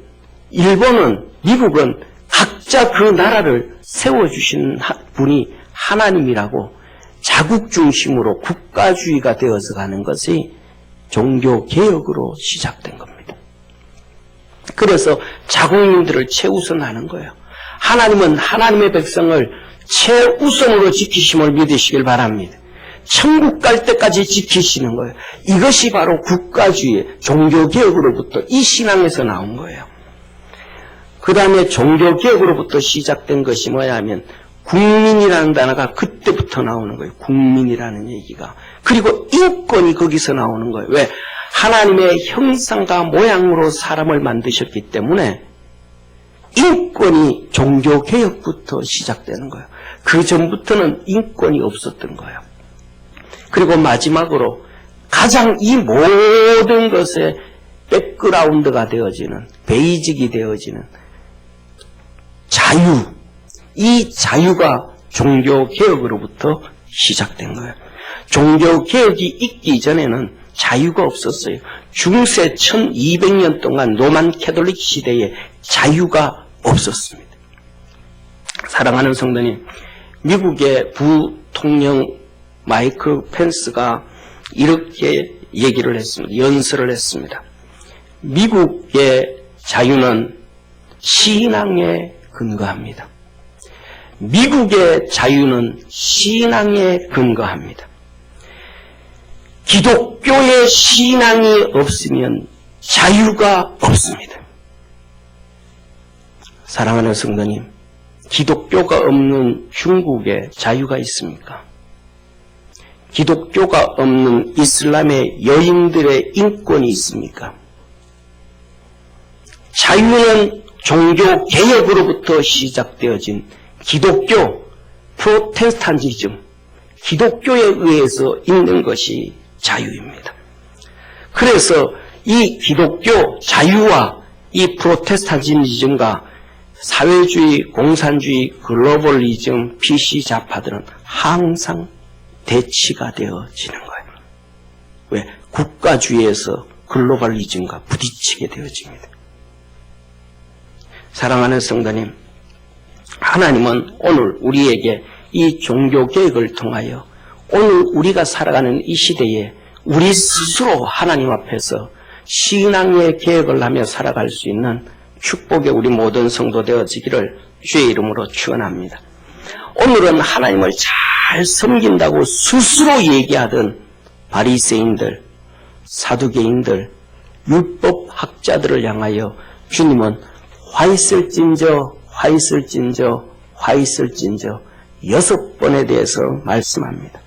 B: 일본은, 미국은 각자 그 나라를 세워주신 분이 하나님이라고 자국 중심으로 국가주의가 되어서 가는 것이 종교개혁으로 시작된 겁니다. 그래서 자국민들을 최우선하는 거예요. 하나님은 하나님의 백성을 최우선으로 지키심을 믿으시길 바랍니다. 천국 갈 때까지 지키시는 거예요. 이것이 바로 국가주의, 종교개혁으로부터 이 신앙에서 나온 거예요. 그 다음에 종교개혁으로부터 시작된 것이 뭐냐 하면 국민이라는 단어가 그때부터 나오는 거예요. 국민이라는 얘기가. 그리고 인권이 거기서 나오는 거예요. 왜? 하나님의 형상과 모양으로 사람을 만드셨기 때문에 인권이 종교개혁부터 시작되는 거예요. 그 전부터는 인권이 없었던 거예요. 그리고 마지막으로 가장 이 모든 것의 백그라운드가 되어지는, 베이직이 되어지는 자유. 이 자유가 종교개혁으로부터 시작된 거예요. 종교개혁이 있기 전에는 자유가 없었어요. 중세 1200년 동안 로만 캐톨릭 시대에 자유가 없었습니다. 사랑하는 성도님, 미국의 부통령 마이크 펜스가 이렇게 얘기를 했습니다. 연설을 했습니다. 미국의 자유는 신앙에 근거합니다. 미국의 자유는 신앙에 근거합니다. 기독교의 신앙이 없으면 자유가 없습니다. 사랑하는 성도님, 기독교가 없는 중국에 자유가 있습니까? 기독교가 없는 이슬람의 여인들의 인권이 있습니까? 자유는 종교개혁으로부터 시작되어진 기독교, 프로테스탄티즘, 기독교에 의해서 있는 것이 자유입니다. 그래서 이 기독교 자유와 이 프로테스탄티즘과 사회주의, 공산주의, 글로벌리즘, PC좌파들은 항상 대치가 되어지는 거예요. 왜? 국가주의에서 글로벌리즘과 부딪히게 되어집니다. 사랑하는 성도님, 하나님은 오늘 우리에게 이 종교개혁을 통하여 오늘 우리가 살아가는 이 시대에 우리 스스로 하나님 앞에서 신앙의 개혁을 하며 살아갈 수 있는 축복의 우리 모든 성도 되어지기를 주의 이름으로 축원합니다. 오늘은 하나님을 잘 섬긴다고 스스로 얘기하던 바리새인들, 사두개인들, 율법학자들을 향하여 주님은 화 있을진저 6번에 대해서 말씀합니다.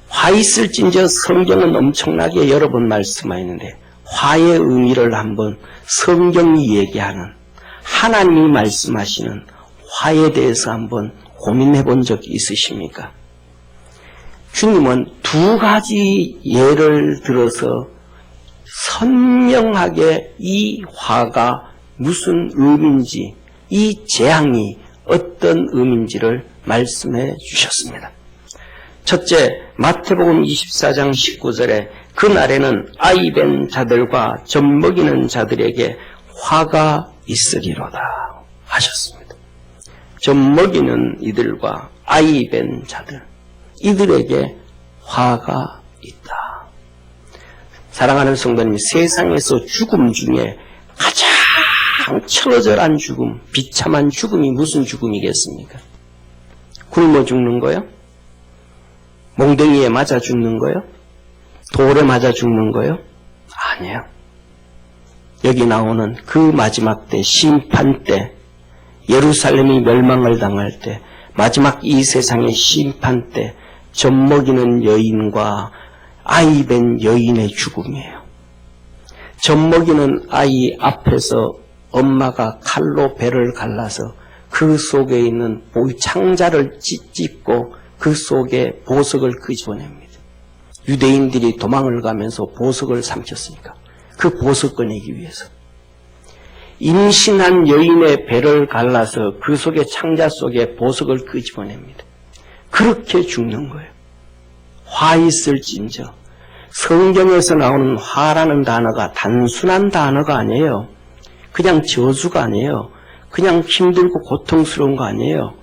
B: 화 있을진저 성경은 엄청나게 여러 번 말씀하였는데 화의 의미를 한번 성경이 얘기하는, 하나님이 말씀하시는 화에 대해서 한번 고민해 본 적이 있으십니까? 주님은 두 가지 예를 들어서 선명하게 이 화가 무슨 의미인지, 이 재앙이 어떤 의미인지를 말씀해 주셨습니다. 첫째, 마태복음 24장 19절에 그날에는 아이벤 자들과 젖먹이는 자들에게 화가 있으리로다 하셨습니다. 젖먹이는 이들과 아이벤 자들, 이들에게 화가 있다. 사랑하는 성도님, 세상에서 죽음 중에 가장 처절한 죽음, 비참한 죽음이 무슨 죽음이겠습니까? 굶어 죽는 거요? 몽둥이에 맞아 죽는 거요? 돌에 맞아 죽는 거요? 아니에요. 여기 나오는 그 마지막 때, 심판 때, 예루살렘이 멸망을 당할 때, 마지막 이 세상의 심판 때, 젖먹이는 여인과 아이벤 여인의 죽음이에요. 젖먹이는 아이 앞에서 엄마가 칼로 배를 갈라서 그 속에 있는 창자를 찢고 그 속에 보석을 끄집어냅니다. 유대인들이 도망을 가면서 보석을 삼켰으니까 그 보석 꺼내기 위해서 임신한 여인의 배를 갈라서 그 속에 창자 속에 보석을 끄집어냅니다. 그렇게 죽는 거예요. 화 있을진저. 성경에서 나오는 화라는 단어가 단순한 단어가 아니에요. 그냥 저주가 아니에요. 그냥 힘들고 고통스러운 거 아니에요.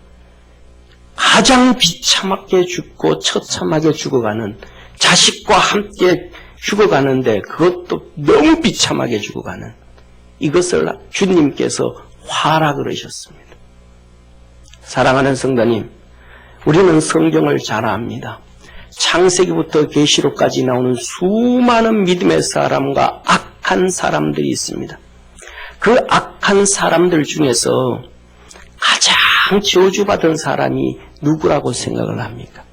B: 가장 비참하게 죽고 처참하게 죽어가는, 자식과 함께 죽어가는데 그것도 너무 비참하게 죽어가는, 이것을 주님께서 화라 그러셨습니다. 사랑하는 성도님, 우리는 성경을 잘 압니다. 창세기부터 계시록까지 나오는 수많은 믿음의 사람과 악한 사람들이 있습니다. 그 악한 사람들 중에서 가장 저주받은 사람이 누구라고 생각을 합니까?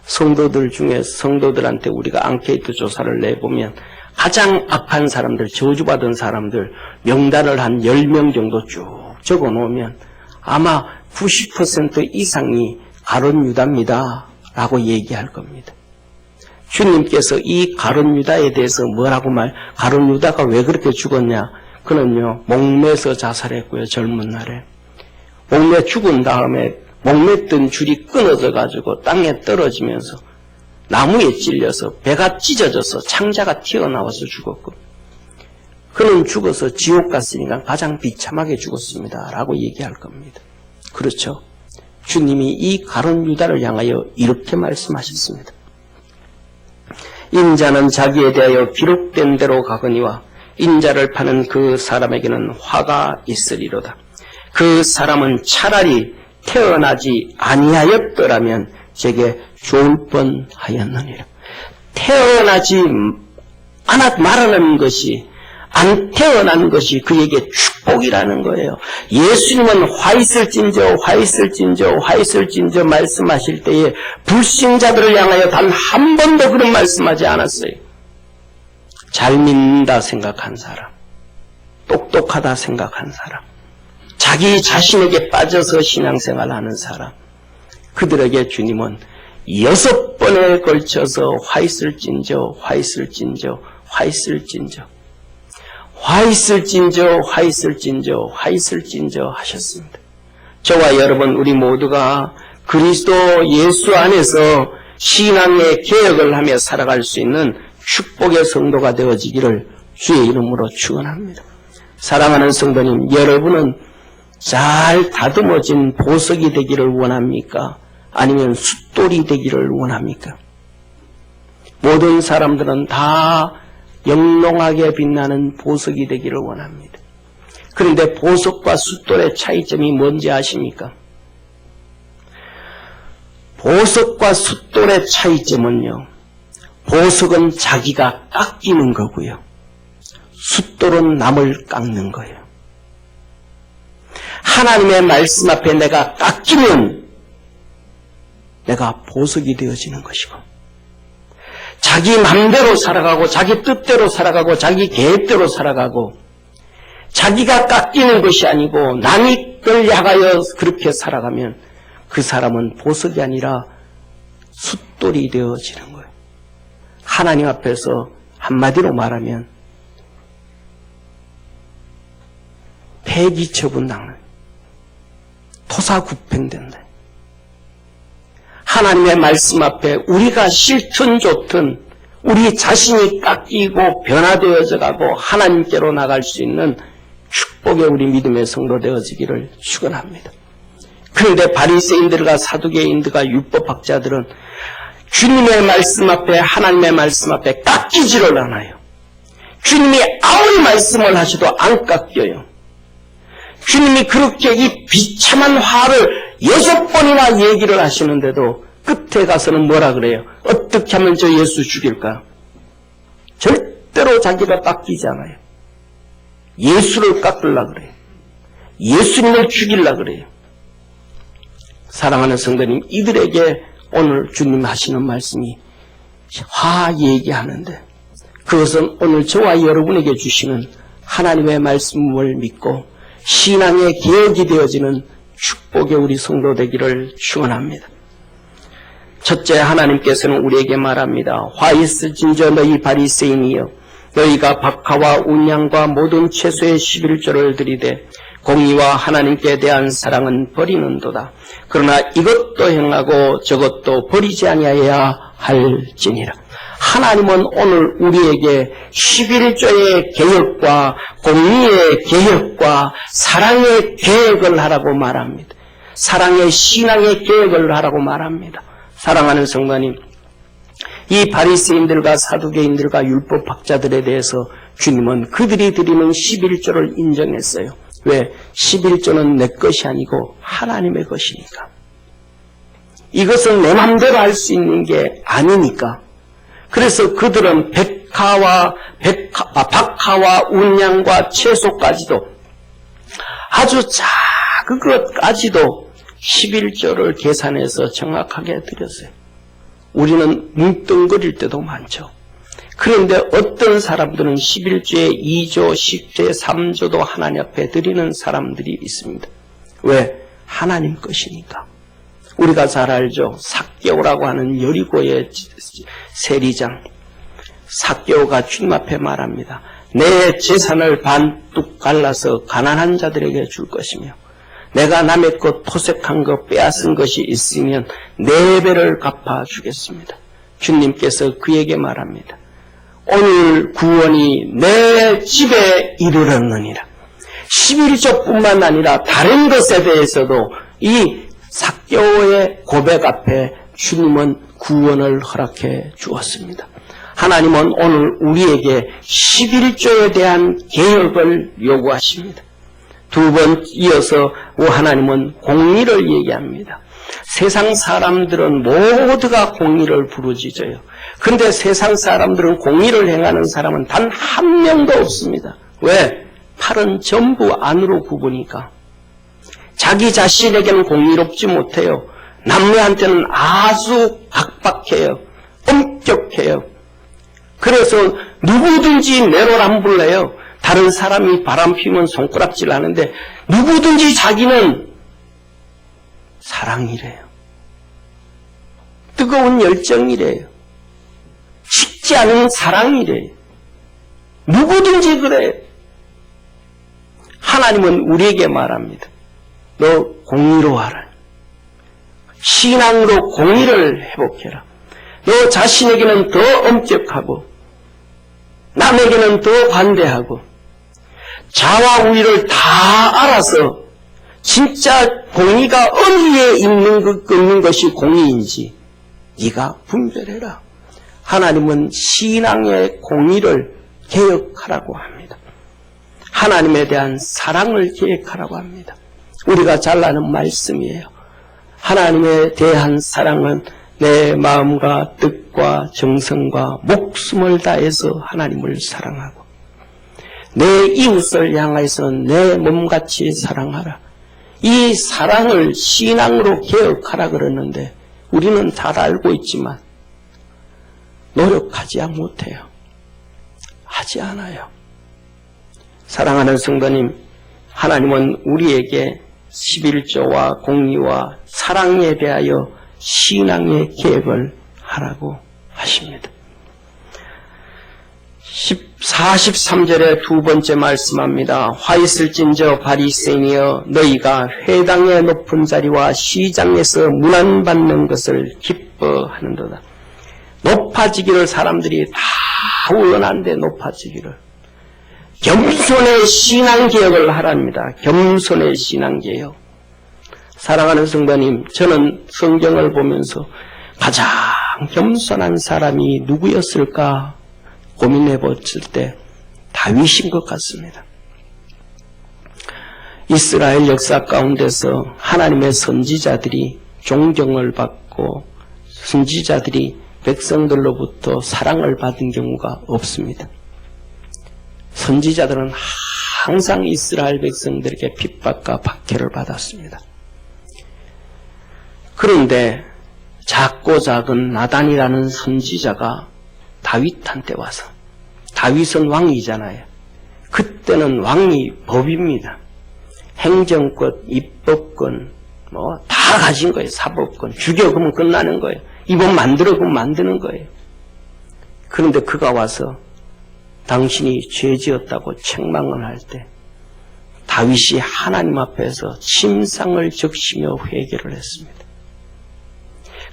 B: 성도들 중에 성도들한테 우리가 앙케이트 조사를 내보면 가장 악한 사람들, 저주받은 사람들 명단을 한 10명 정도 쭉 적어놓으면 아마 90% 이상이 가룟 유다입니다 라고 얘기할 겁니다. 주님께서 이 가룟 유다에 대해서 뭐라고 가룟 유다가 왜 그렇게 죽었냐? 그는요, 목매서 자살했고요, 젊은 날에. 목매 죽은 다음에 목맸던 줄이 끊어져 가지고 땅에 떨어지면서 나무에 찔려서 배가 찢어져서 창자가 튀어나와서 죽었고, 그는 죽어서 지옥 갔으니까 가장 비참하게 죽었습니다 라고 얘기할 겁니다. 그렇죠? 주님이 이 가룟 유다를 향하여 이렇게 말씀하셨습니다. 인자는 자기에 대하여 기록된 대로 가거니와 인자를 파는 그 사람에게는 화가 있으리로다. 그 사람은 차라리 태어나지 아니하였더라면 제게 좋을 뻔하였느니라. 태어나지 말하는 것이, 안 태어난 것이 그에게 축복이라는 거예요. 예수님은 화 있을진저 말씀하실 때에 불신자들을 향하여 단 한 번도 그런 말씀하지 않았어요. 잘 믿는다 생각한 사람, 똑똑하다 생각한 사람, 자기 자신에게 빠져서 신앙생활하는 사람, 그들에게 주님은 6번에 걸쳐서 화 있을진저 하셨습니다. 저와 여러분, 우리 모두가 그리스도 예수 안에서 신앙의 개혁을 하며 살아갈 수 있는 축복의 성도가 되어지기를 주의 이름으로 축원합니다. 사랑하는 성도님, 여러분은 잘 다듬어진 보석이 되기를 원합니까? 아니면 숫돌이 되기를 원합니까? 모든 사람들은 다 영롱하게 빛나는 보석이 되기를 원합니다. 그런데 보석과 숫돌의 차이점이 뭔지 아십니까? 보석과 숫돌의 차이점은요, 보석은 자기가 깎이는 거고요, 숫돌은 남을 깎는 거예요. 하나님의 말씀 앞에 내가 깎이면 내가 보석이 되어지는 것이고, 자기 맘대로 살아가고 자기 뜻대로 살아가고 자기 계획대로 살아가고, 자기가 깎이는 것이 아니고 남이 걸 향하여 그렇게 살아가면 그 사람은 보석이 아니라 숫돌이 되어지는 거예요. 하나님 앞에서 한마디로 말하면 폐기 처분당하는, 토사구팽된다. 하나님의 말씀 앞에 우리가 싫든 좋든 우리 자신이 깎이고 변화되어져 가고 하나님께로 나갈 수 있는 축복의 우리 믿음의 성도 되어지기를 축원합니다. 그런데 바리새인들과 사두개인들과 율법학자들은 주님의 말씀 앞에 하나님의 말씀 앞에 깎이지를 않아요. 주님이 아무리 말씀을 하셔도 안 깎여요. 주님이 그렇게 이 비참한 화를 6번이나 얘기를 하시는데도 끝에 가서는 뭐라 그래요? 어떻게 하면 저 예수 죽일까? 절대로 자기가 깎이지 않아요. 예수를 깎으려고 그래요. 예수님을 죽이려고 그래요. 사랑하는 성도님, 이들에게 오늘 주님 하시는 말씀이 화 얘기하는데 그것은 오늘 저와 여러분에게 주시는 하나님의 말씀을 믿고 신앙의 개혁이 되어지는 축복의 우리 성도 되기를 축원합니다. 첫째, 하나님께서는 우리에게 말합니다. 화 있을진저 너희 바리새인이여 너희가 박하와 운양과 모든 채소의 11조를 들이되 공의와 하나님께 대한 사랑은 버리는도다. 그러나 이것도 행하고 저것도 버리지 아니하여야 할지니라. 하나님은 오늘 우리에게 11조의 개혁과 공의의 개혁과 사랑의 개혁을 하라고 말합니다. 사랑의 신앙의 개혁을 하라고 말합니다. 사랑하는 성도님, 이 바리새인들과 사두개인들과 율법학자들에 대해서 주님은 그들이 드리는 11조를 인정했어요. 왜? 11조는 내 것이 아니고 하나님의 것이니까. 이것은 내 마음대로 할 수 있는 게 아니니까. 그래서 그들은 박하와 운양과 채소까지도 아주 작은 것까지도 11조를 계산해서 정확하게 드렸어요. 우리는 뭉뚱거릴 때도 많죠. 그런데 어떤 사람들은 11조에 2조, 10조에 3조도 하나님 앞에 드리는 사람들이 있습니다. 왜? 하나님 것이니까. 우리가 잘 알죠. 삭개오라고 하는 여리고의 세리장. 삭개오가 주님 앞에 말합니다. 내 재산을 반뚝 갈라서 가난한 자들에게 줄 것이며 내가 남의 것 토색한 것 빼앗은 것이 있으면 4배를 갚아주겠습니다. 주님께서 그에게 말합니다. 오늘 구원이 내 집에 이르렀느니라. 11조뿐만 아니라 다른 것에 대해서도 이 삭개오의 고백 앞에 주님은 구원을 허락해 주었습니다. 하나님은 오늘 우리에게 11조에 대한 개혁을 요구하십니다. 두 번 이어서 하나님은 공의를 얘기합니다. 세상 사람들은 모두가 공의를 부르짖어요. 그런데 세상 사람들은 공의를 행하는 사람은 단 한 명도 없습니다. 왜? 팔은 전부 안으로 굽으니까. 자기 자신에게는 공의롭지 못해요. 남녀한테는 아주 각박해요. 엄격해요. 그래서 누구든지 내로남불해요. 다른 사람이 바람 피우면 손가락질 하는데 누구든지 자기는 사랑이래요. 뜨거운 열정이래요. 식지 않은 사랑이래요. 누구든지 그래요. 하나님은 우리에게 말합니다. 너 공의로 하라. 신앙으로 공의를 회복해라. 너 자신에게는 더 엄격하고 남에게는 더 관대하고 자와 우위를 다 알아서 진짜 공의가 어디에 있는 것이 공의인지 네가 분별해라. 하나님은 신앙의 공의를 개혁하라고 합니다. 하나님에 대한 사랑을 개혁하라고 합니다. 우리가 잘 아는 말씀이에요. 하나님에 대한 사랑은 내 마음과 뜻과 정성과 목숨을 다해서 하나님을 사랑하고 내 이웃을 향해서 내 몸같이 사랑하라. 이 사랑을 신앙으로 개혁하라 그러는데 우리는 잘 알고 있지만 노력하지 못해요. 하지 않아요. 사랑하는 성도님, 하나님은 우리에게 11조와 공의와 사랑에 대하여 신앙의 계획을 하라고 하십니다. 43절의 두 번째 말씀합니다. 화 있을진저 바리새인이여 너희가 회당의 높은 자리와 시장에서 문안받는 것을 기뻐하는도다. 높아지기를 사람들이 다 원한데 높아지기를. 겸손의 신앙개혁을 하랍니다. 겸손의 신앙개혁. 사랑하는 성도님, 저는 성경을 보면서 가장 겸손한 사람이 누구였을까 고민해 봤을 때 다윗인 것 같습니다. 이스라엘 역사 가운데서 하나님의 선지자들이 존경을 받고 선지자들이 백성들로부터 사랑을 받은 경우가 없습니다. 선지자들은 항상 이스라엘 백성들에게 핍박과 박해를 받았습니다. 그런데 작고 작은 나단이라는 선지자가 다윗한테 와서, 다윗은 왕이잖아요. 그때는 왕이 법입니다. 행정권, 입법권 다 가진 거예요. 사법권. 죽여 그러면 끝나는 거예요. 이번 만들어 그러면 만드는 거예요. 그런데 그가 와서 당신이 죄지었다고 책망을 할 때 다윗이 하나님 앞에서 침상을 적시며 회개를 했습니다.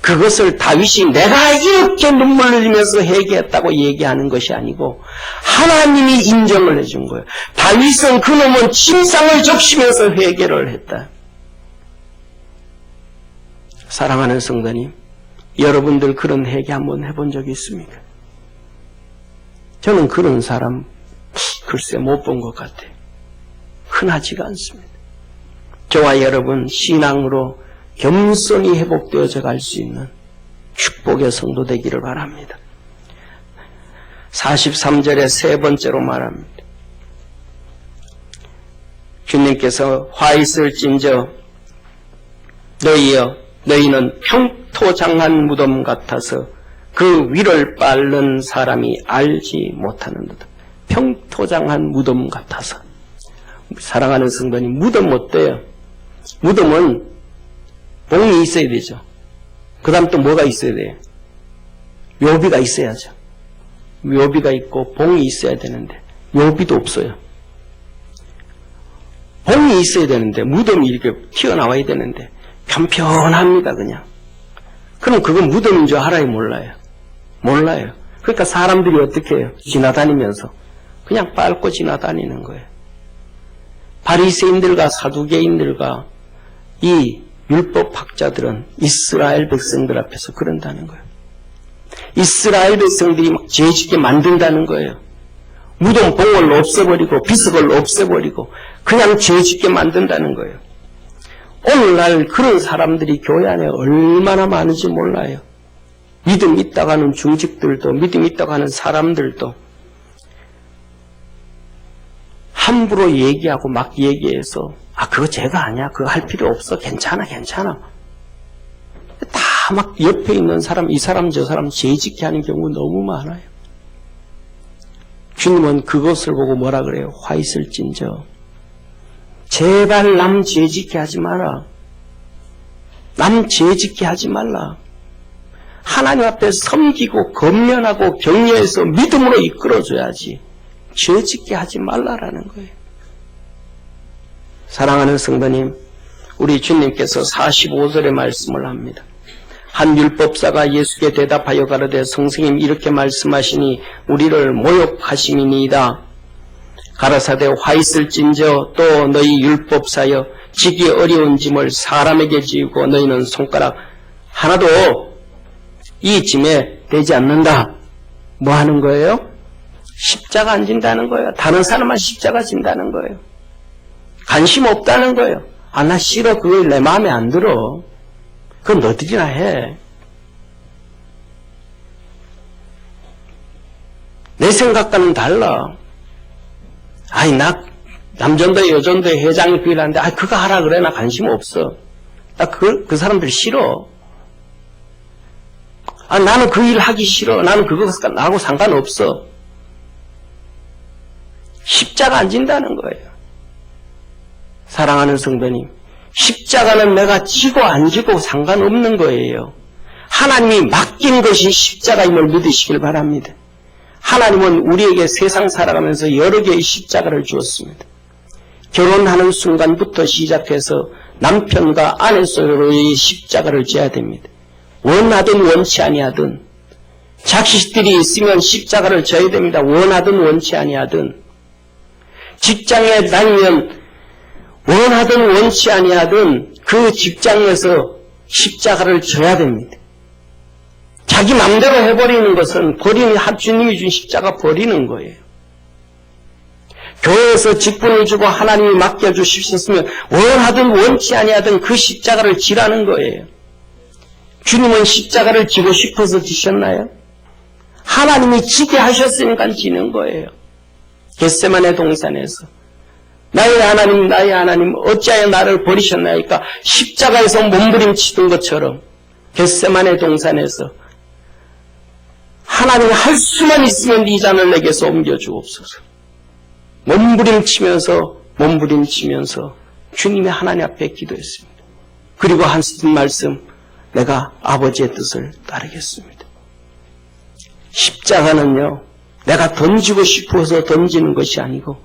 B: 그것을 다윗이 내가 이렇게 눈물 흘리면서 회개했다고 얘기하는 것이 아니고 하나님이 인정을 해준 거예요. 다윗은 그놈은 침상을 적시면서 회개를 했다. 사랑하는 성도님, 여러분들 그런 회개 한번 해본 적이 있습니까? 저는 그런 사람 글쎄 못 본 것 같아요. 흔하지가 않습니다. 저와 여러분 신앙으로 겸손히 회복되어져 갈 수 있는 축복의 성도 되기를 바랍니다. 43절의 세 번째로 말합니다. 주님께서 화 있을진저 너희여 너희는 평토장한 무덤 같아서 그 위를 빻는 사람이 알지 못하는도다. 평토장한 무덤 같아서. 사랑하는 성도님, 무덤 어때요? 무덤은 봉이 있어야 되죠. 그 다음 또 뭐가 있어야 돼요? 묘비가 있어야죠. 묘비가 있고 봉이 있어야 되는데 묘비도 없어요. 봉이 있어야 되는데 무덤이 이렇게 튀어나와야 되는데 편편합니다. 그냥. 그럼 그건 무덤인 줄 알아요? 몰라요? 몰라요. 그러니까 사람들이 어떻게 해요? 지나다니면서 그냥 밟고 지나다니는 거예요. 바리새인들과 사두개인들과 이 율법학자들은 이스라엘 백성들 앞에서 그런다는 거예요. 이스라엘 백성들이 막 죄짓게 만든다는 거예요. 무덤 봉을 없애버리고 비석을 없애버리고 그냥 죄짓게 만든다는 거예요. 오늘날 그런 사람들이 교회 안에 얼마나 많은지 몰라요. 믿음 있다고 하는 중직들도 믿음 있다고 하는 사람들도 함부로 얘기하고 막 얘기해서 그거 제가 아니야. 그거 할 필요 없어. 괜찮아. 다 막 옆에 있는 사람, 이 사람 저 사람 죄짓게 하는 경우 너무 많아요. 주님은 그것을 보고 뭐라 그래요? 화 있을진저 제발 남 죄짓게 하지 마라. 남 죄짓게 하지 말라. 하나님 앞에 섬기고 건면하고 격려해서 믿음으로 이끌어줘야지 죄짓게 하지 말라라는 거예요. 사랑하는 성도님, 우리 주님께서 45절의 말씀을 합니다. 한 율법사가 예수께 대답하여 가로되 선생님 이렇게 말씀하시니 우리를 모욕하심이니이다. 가라사대 화 있을진저 또 너희 율법사여 지기 어려운 짐을 사람에게 지우고 너희는 손가락 하나도 이 짐에 대지 않는다. 뭐 하는 거예요? 십자가 안 진다는 거예요. 다른 사람만 십자가 진다는 거예요. 관심 없다는 거예요. 나 싫어. 그거 내 마음에 안 들어. 그건 너들이나 해. 내 생각과는 달라. 나 남전도회 여전도회 회장이 그 일하는데 그거 하라 그래. 나 관심 없어. 나 그 사람들 싫어. 나는 그 일 하기 싫어. 나는 그거 나하고 상관없어. 십자가 안 진다는 거예요. 사랑하는 성도님, 십자가는 내가 지고 안 지고 상관없는 거예요. 하나님이 맡긴 것이 십자가임을 믿으시길 바랍니다. 하나님은 우리에게 세상 살아가면서 여러 개의 십자가를 주었습니다. 결혼하는 순간부터 시작해서 남편과 아내 서로의 십자가를 져야 됩니다. 원하든 원치 아니하든. 자식들이 있으면 십자가를 져야 됩니다. 원하든 원치 아니하든. 직장에 다니면 원하든 원치 아니하든 그 직장에서 십자가를 져야 됩니다. 자기 마음대로 해버리는 것은 주님이 준 십자가 버리는 거예요. 교회에서 직분을 주고 하나님이 맡겨주셨으면 원하든 원치 아니하든 그 십자가를 지라는 거예요. 주님은 십자가를 지고 싶어서 지셨나요? 하나님이 지게 하셨으니까 지는 거예요. 겟세마네 동산에서 나의 하나님 어찌하여 나를 버리셨나이까 십자가에서 몸부림치던 것처럼 겟세마네 동산에서 하나님 할 수만 있으면 이 잔을 내게서 옮겨주옵소서. 몸부림치면서 주님의 하나님 앞에 기도했습니다. 그리고 하신 말씀, 내가 아버지의 뜻을 따르겠습니다. 십자가는요, 내가 던지고 싶어서 던지는 것이 아니고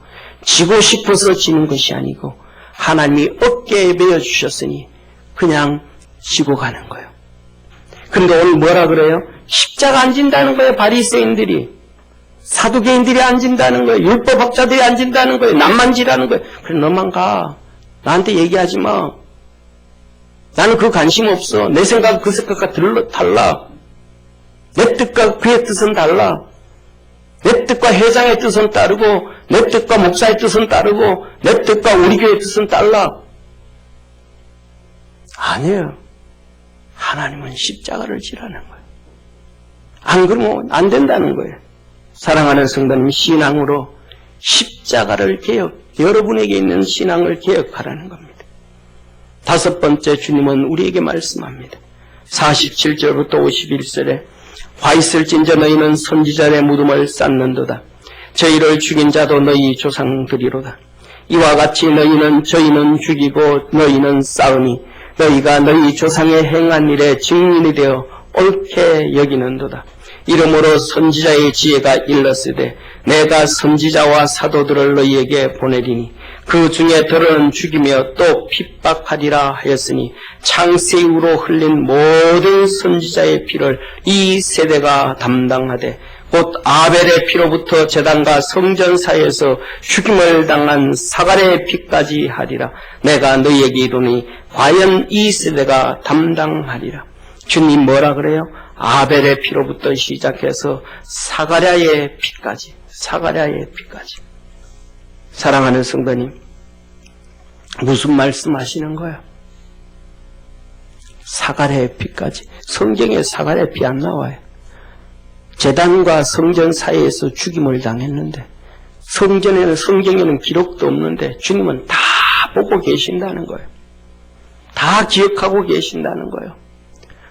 B: 지고 싶어서 지는 것이 아니고 하나님이 어깨에 메어주셨으니 그냥 지고 가는 거예요. 그런데 오늘 뭐라 그래요? 십자가 안 진다는 거예요. 바리새인들이. 사두개인들이 안 진다는 거예요. 율법학자들이 안 진다는 거예요. 남만 지라는 거예요. 그래 너만 가. 나한테 얘기하지 마. 나는 그 관심 없어. 내 생각 그 생각과 달라. 내 뜻과 그의 뜻은 달라. 내 뜻과 회장의 뜻은 따르고 내 뜻과 목사의 뜻은 따르고 내 뜻과 우리 교회의 뜻은 달라. 아니에요. 하나님은 십자가를 지라는 거예요. 안 그러면 안 된다는 거예요. 사랑하는 성도님, 신앙으로 십자가를 여러분에게 있는 신앙을 개혁하라는 겁니다. 다섯 번째, 주님은 우리에게 말씀합니다. 47절부터 51절에 화 있을진저 너희는 선지자의 무덤을 쌓는도다. 저희를 죽인 자도 너희 조상들이로다. 이와 같이 저희는 죽이고 너희는 쌓으니 너희가 너희 조상의 행한 일에 증인이 되어 옳게 여기는도다. 이러므로 선지자의 지혜가 일렀으되 내가 선지자와 사도들을 너희에게 보내리니 그 중에 들은 죽이며 또 핍박하리라 하였으니 창세 이후로 흘린 모든 선지자의 피를 이 세대가 담당하되 곧 아벨의 피로부터 제단과 성전 사이에서 죽임을 당한 사갈의 피까지 하리라. 내가 너희에게 이르니 과연 이 세대가 담당하리라. 주님 뭐라 그래요? 아벨의 피로부터 시작해서 사가랴의 피까지. 사랑하는 성도님, 무슨 말씀하시는 거야? 사가랴의 피까지. 성경에 사가랴의 피 안 나와요. 제단과 성전 사이에서 죽임을 당했는데 성경에는 기록도 없는데 주님은 다 보고 계신다는 거예요. 다 기억하고 계신다는 거예요.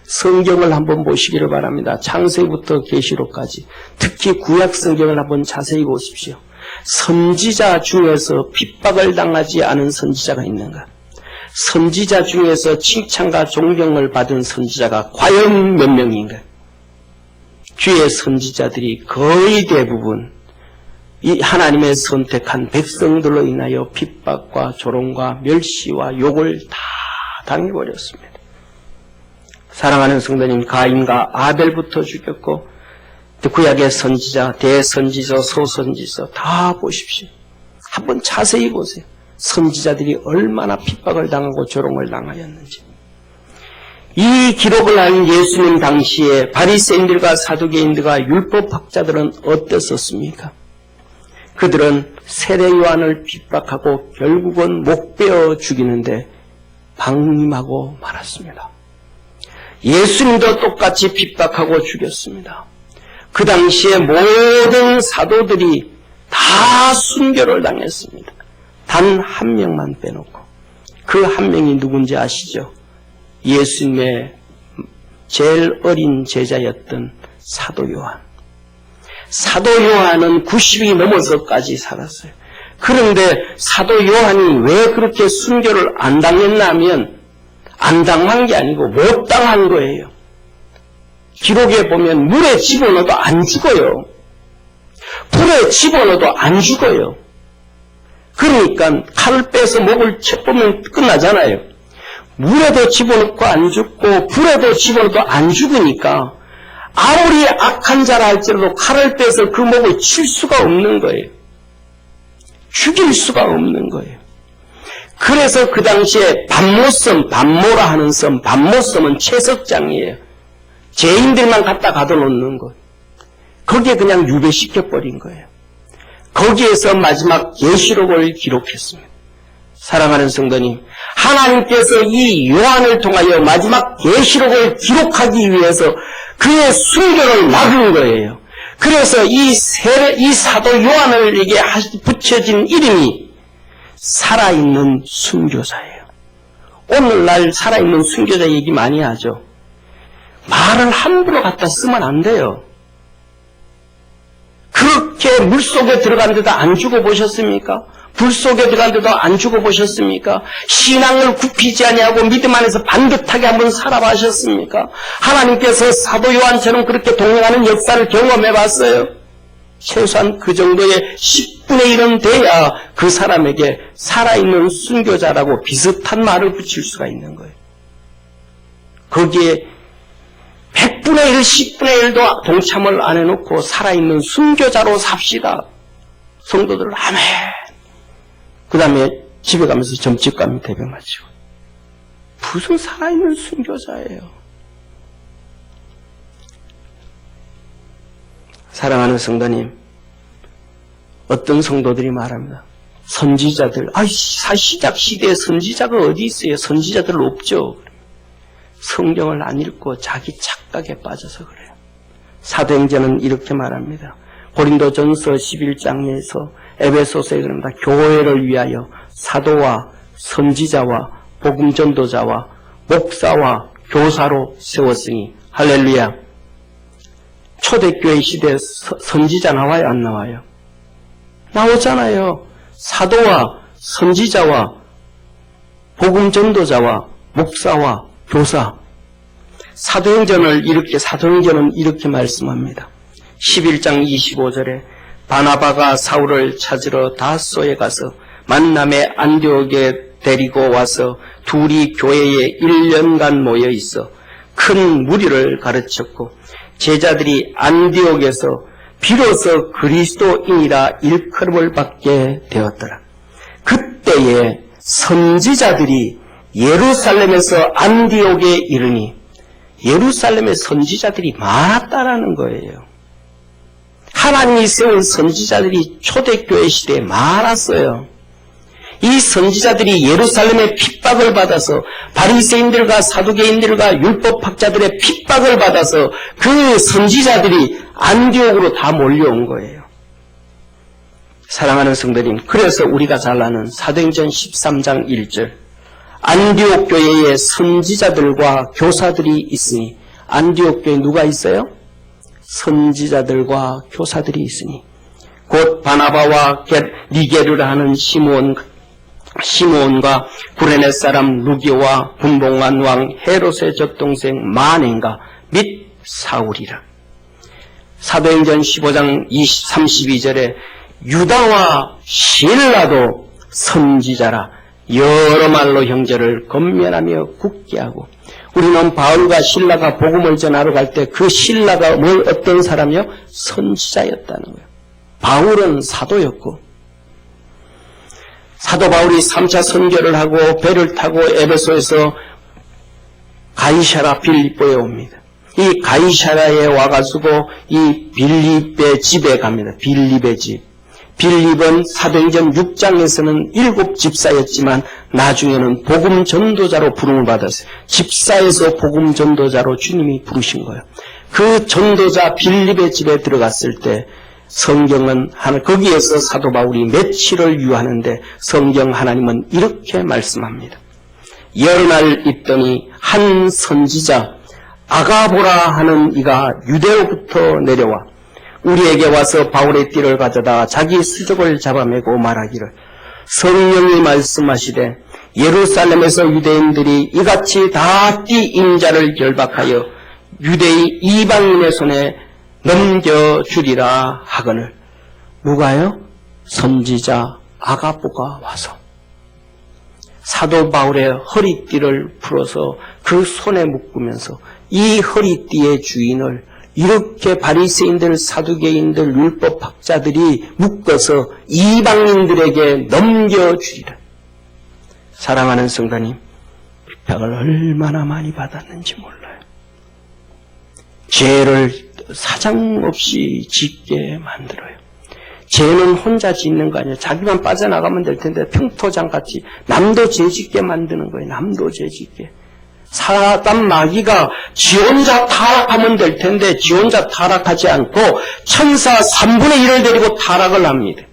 B: 성경을 한번 보시기를 바랍니다. 창세기부터 계시록까지. 특히 구약 성경을 한번 자세히 보십시오. 선지자 중에서 핍박을 당하지 않은 선지자가 있는가? 선지자 중에서 칭찬과 존경을 받은 선지자가 과연 몇 명인가? 주의 선지자들이 거의 대부분 이 하나님의 선택한 백성들로 인하여 핍박과 조롱과 멸시와 욕을 다 당해버렸습니다. 사랑하는 성도님, 가인과 아벨부터 죽였고 구약의 선지자, 대선지서, 소선지서 다 보십시오. 한번 자세히 보세요. 선지자들이 얼마나 핍박을 당하고 조롱을 당하였는지. 이 기록을 한 예수님 당시에 바리새인들과 사두개인들과 율법학자들은 어땠었습니까? 그들은 세례 요한을 핍박하고 결국은 목베어 죽이는데 방임하고 말았습니다. 예수님도 똑같이 핍박하고 죽였습니다. 그 당시에 모든 사도들이 다 순교를 당했습니다. 단 한 명만 빼놓고. 그 한 명이 누군지 아시죠? 예수님의 제일 어린 제자였던 사도 요한. 사도 요한은 90이 넘어서까지 살았어요. 그런데 사도 요한이 왜 그렇게 순교를 안 당했나 하면 안 당한 게 아니고 못 당한 거예요. 기록에 보면 물에 집어넣어도 안 죽어요. 불에 집어넣어도 안 죽어요. 그러니까 칼을 빼서 목을 쳐보면 끝나잖아요. 물에도 집어넣고 안 죽고 불에도 집어넣어도 안 죽으니까 아무리 악한 자라 할지라도 칼을 빼서 그 목을 칠 수가 없는 거예요. 죽일 수가 없는 거예요. 그래서 그 당시에 반모섬, 반모라 하는 섬, 반모섬은 채석장이에요. 죄인들만 갖다 가둬놓는 것. 거기에 그냥 유배시켜버린 거예요. 거기에서 마지막 계시록을 기록했습니다. 사랑하는 성도님, 하나님께서 이 요한을 통하여 마지막 계시록을 기록하기 위해서 그의 순교를 막은 거예요. 그래서 이 사도 요한에게 붙여진 이름이 살아있는 순교자예요. 오늘날 살아있는 순교자 얘기 많이 하죠. 말을 함부로 갖다 쓰면 안 돼요. 그렇게 물속에 들어갔는데도 안 죽어보셨습니까? 불 속에 들어갔는데도 안 죽어보셨습니까? 신앙을 굽히지 아니하고 믿음 안에서 반듯하게 한번 살아보셨습니까? 하나님께서 사도 요한처럼 그렇게 동행하는 역사를 경험해봤어요. 최소한 그 정도의 10분의 1은 돼야 그 사람에게 살아있는 순교자라고 비슷한 말을 붙일 수가 있는 거예요. 거기에 100분의 1, 10분의 1도 동참을 안 해놓고 살아있는 순교자로 삽시다. 성도들 아멘. 그 다음에 집에 가면서 점집감 대변 마치고. 무슨 살아있는 순교자예요. 사랑하는 성도님, 어떤 성도들이 말합니다. 선지자들, 시작 시대에 선지자가 어디 있어요? 선지자들 없죠. 성경을 안 읽고 자기 착각에 빠져서 그래요. 사도행전은 이렇게 말합니다. 고린도전서 11장에서 에베소서에 그럽니다. 교회를 위하여 사도와 선지자와 복음전도자와 목사와 교사로 세웠으니 할렐루야. 초대교회 시대에 선지자 나와요? 안 나와요? 나오잖아요. 사도와 선지자와 복음전도자와 목사와 교사. 사도행전은 이렇게 말씀합니다. 11장 25절에 바나바가 사울을 찾으러 다소에 가서 만남의 안디옥에 데리고 와서 둘이 교회에 1년간 모여 있어 큰 무리를 가르쳤고 제자들이 안디옥에서 비로소 그리스도인이라 일컬음을 받게 되었더라. 그때에 선지자들이 예루살렘에서 안디옥에 이르니 예루살렘에 선지자들이 많았다라는 거예요. 하나님이 세운 선지자들이 초대교회 시대에 많았어요. 이 선지자들이 예루살렘의 핍박을 받아서 바리새인들과 사두개인들과 율법학자들의 핍박을 받아서 그 선지자들이 안디옥으로 다 몰려온 거예요. 사랑하는 성도님, 그래서 우리가 잘 아는 사도행전 13장 1절 안디옥 교회에 선지자들과 교사들이 있으니 안디옥 교회에 누가 있어요? 선지자들과 교사들이 있으니 곧 바나바와 니게르라 하는 시므온과 구레네 사람 루기와 분봉한 왕 헤롯의 젖동생 마넨가 및 사울이라. 사도행전 15장 32절에 유다와 실라도 선지자라 여러 말로 형제를 건면하며 굳게 하고. 우리는 바울과 실라가 복음을 전하러 갈 때 그 실라가 어떤 사람이요? 선지자였다는 거예요. 바울은 사도였고 사도 바울이 3차 선교를 하고 배를 타고 에베소에서 가이사라 빌립보에 옵니다. 이 가이사라에 와가지고 이 빌립의 집에 갑니다. 빌립의 집. 빌립은 사도행전 6장에서는 7집사였지만 나중에는 복음 전도자로 부름을 받았어요. 집사에서 복음 전도자로 주님이 부르신 거예요. 그 전도자 빌립의 집에 들어갔을 때 성경은 거기에서 사도 바울이 며칠을 유하는데 성경 하나님은 이렇게 말씀합니다. 열날 있더니 한 선지자 아가보라 하는 이가 유대로부터 내려와 우리에게 와서 바울의 띠를 가져다 자기 수족을 잡아매고 말하기를 성령이 말씀하시되 예루살렘에서 유대인들이 이같이 다 띠 인자를 결박하여 유대의 이방인의 손에 넘겨주리라 하거늘 누가요? 선지자 아가보가 와서 사도 바울의 허리띠를 풀어서 그 손에 묶으면서 이 허리띠의 주인을 이렇게 바리새인들, 사두개인들, 율법학자들이 묶어서 이방인들에게 넘겨주리라. 사랑하는 성도님, 핍박을 얼마나 많이 받았는지 몰라요. 죄를 사정없이 짓게 만들어요. 죄는 혼자 짓는 거 아니에요. 자기만 빠져나가면 될 텐데 평토장같이 남도 죄 짓게 만드는 거예요. 남도 죄 짓게. 사단 마귀가 지 혼자 타락하면 될 텐데 지 혼자 타락하지 않고 천사 3분의 1을 데리고 타락을 합니다.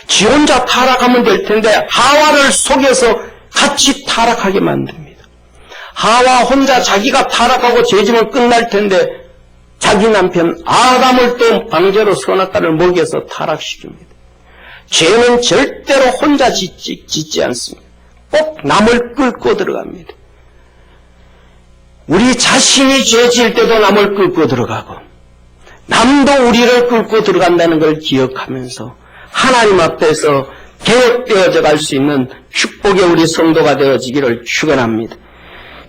B: 지 혼자 타락하면 될 텐데 하와를 속여서 같이 타락하게 만듭니다. 하와 혼자 자기가 타락하고 죄지면 끝날 텐데 자기 남편 아담을 또 방제로 선악과를 먹여서 타락시킵니다. 죄는 절대로 혼자 짓지 않습니다. 꼭 남을 끌고 들어갑니다. 우리 자신이 죄 지을 때도 남을 끌고 들어가고 남도 우리를 끌고 들어간다는 걸 기억하면서 하나님 앞에서 개혁되어져 갈 수 있는 축복의 우리 성도가 되어지기를 축원합니다.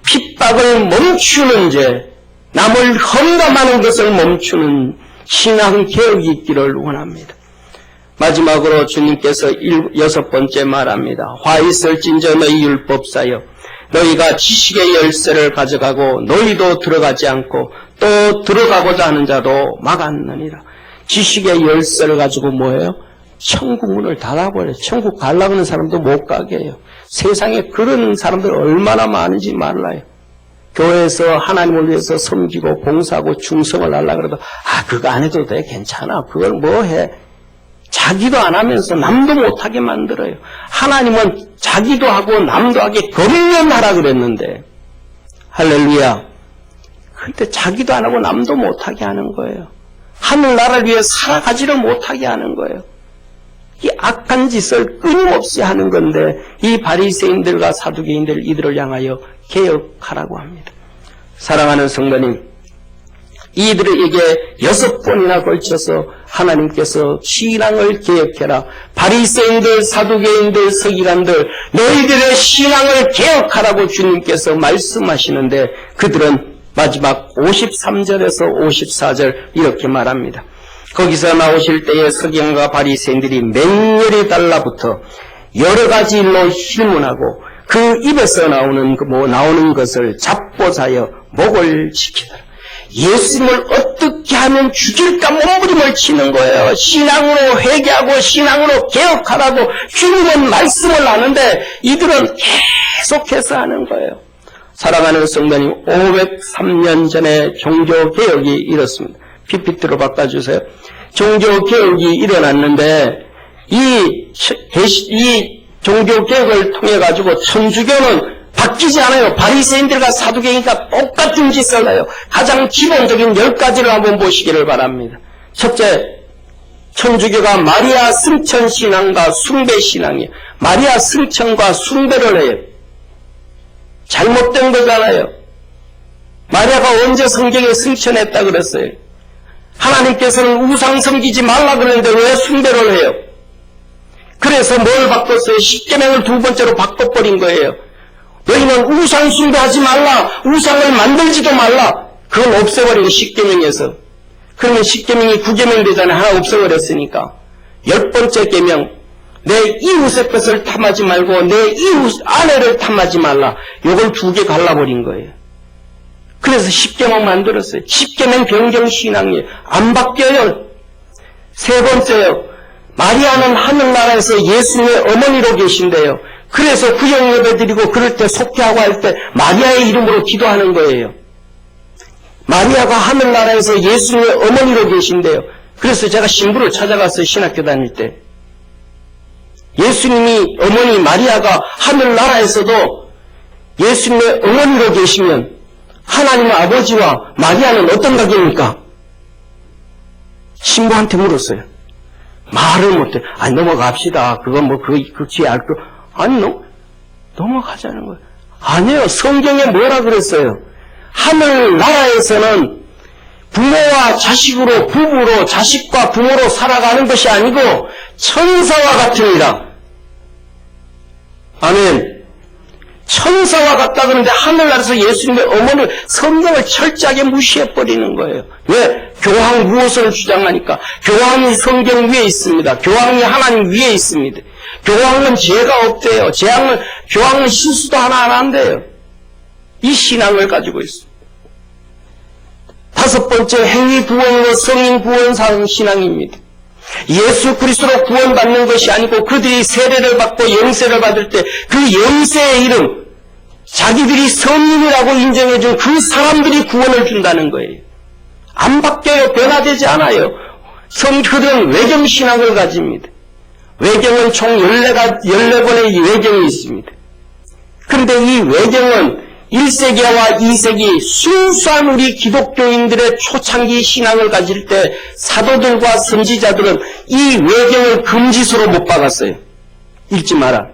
B: 핍박을 멈추는 죄, 남을 험담하는 것을 멈추는 신앙 개혁이 있기를 원합니다. 마지막으로 주님께서 6번째 말합니다. 화 있을진저 너희 율법사여 너희가 지식의 열쇠를 가져가고 너희도 들어가지 않고 또 들어가고자 하는 자도 막았느니라. 지식의 열쇠를 가지고 뭐예요? 천국 문을 닫아버려요. 천국 가려고 하는 사람도 못 가게 해요. 세상에 그런 사람들 얼마나 많은지 몰라요. 교회에서 하나님을 위해서 섬기고 봉사하고 충성을 하려고 그래도 그거 안 해도 돼. 괜찮아. 그걸 뭐 해. 자기도 안 하면서 남도 못하게 만들어요. 하나님은 자기도 하고 남도 하게 검련하라 그랬는데 할렐루야. 근데 자기도 안 하고 남도 못하게 하는 거예요. 하늘나라를 위해 살아가지를 못하게 하는 거예요. 이 악한 짓을 끊임없이 하는 건데 이 바리새인들과 사두개인들 이들을 향하여 개혁하라고 합니다. 사랑하는 성도님, 이들에게 6번이나 걸쳐서 하나님께서 신앙을 개혁해라. 바리새인들, 사두개인들, 서기관들 너희들의 신앙을 개혁하라고 주님께서 말씀하시는데 그들은 마지막 53절에서 54절 이렇게 말합니다. 거기서 나오실 때에 서기관과 바리새인들이 맹렬히 달라붙어 여러 가지 일로 실문하고 그 입에서 나오는 것을 잡고자여 목을 지키더라. 예수님을 어떻게 하면 죽일까 몸부림을 치는 거예요. 신앙으로 회개하고 신앙으로 개혁하라고 주님은 말씀을 하는데 이들은 계속해서 하는 거예요. 사랑하는 성도님, 503년 전에 종교개혁이 일었습니다. PPT로 바꿔주세요. 종교개혁이 일어났는데 이 종교개혁을 통해 가지고 천주교는 바뀌지 않아요. 바리새인들과 사두개인과 똑같은 짓을 해요. 가장 기본적인 10가지를 한번 보시기를 바랍니다. 첫째, 천주교가 마리아 승천 신앙과 숭배 신앙이에요. 마리아 승천과 숭배를 해요. 잘못된 거잖아요. 마리아가 언제 성경에 승천했다 그랬어요? 하나님께서는 우상 섬기지 말라 그러는데 왜 숭배를 해요? 그래서 뭘 바꿨어요? 십계명을 2번째로 바꿔버린 거예요. 너희는 우상 숭배하지 말라. 우상을 만들지도 말라. 그건 없애버리고 십계명에서. 그러면 십계명이 9계명 되잖아요. 하나 없애버렸으니까. 10번째 계명. 내 이웃의 것을 탐하지 말고 내 이웃 아내를 탐하지 말라. 요걸 2개 갈라버린 거예요. 그래서 십계명 만들었어요. 십계명 변경신앙이에요. 안 바뀌어요. 3번째요. 마리아는 하늘나라에서 예수님의 어머니로 계신데요. 그래서 구역 예배드리고 그럴 때 속죄하고 할 때 마리아의 이름으로 기도하는 거예요. 마리아가 하늘나라에서 예수님의 어머니로 계신데요. 그래서 제가 신부를 찾아갔어요. 신학교 다닐 때. 예수님이 어머니 마리아가 하늘나라에서도 예수님의 어머니로 계시면 하나님의 아버지와 마리아는 어떤 관계입니까? 신부한테 물었어요. 말을 못해. 넘어갑시다. 그건 그치 알 거. 넘어가자는 거예요. 아니에요. 성경에 뭐라 그랬어요? 하늘나라에서는 부모와 자식으로, 부부로, 자식과 부모로 살아가는 것이 아니고 천사와 같으니라. 아멘. 천사와 같다 그러는데 하늘나라에서 예수님의 어머니를, 성경을 철저하게 무시해버리는 거예요. 왜? 교황 무엇을 주장하니까? 교황이 성경 위에 있습니다. 교황이 하나님 위에 있습니다. 교황은 죄가 없대요. 교황은 실수도 하나 안 한대요. 이 신앙을 가지고 있습니다. 다섯 번째, 행위 구원으로 성인 구원사는 신앙입니다. 예수 그리스도로 구원받는 것이 아니고 그들이 세례를 받고 영세를 받을 때 그 영세의 이름, 자기들이 성인이라고 인정해준 그 사람들이 구원을 준다는 거예요. 안 바뀌어요. 변화되지 않아요. 그들은 외경신앙을 가집니다. 외경은 총 14번의 외경이 있습니다. 그런데 이 외경은 1세기와 2세기 순수한 우리 기독교인들의 초창기 신앙을 가질 때 사도들과 선지자들은 이 외경을 금지서로 못 박았어요. 읽지 마라.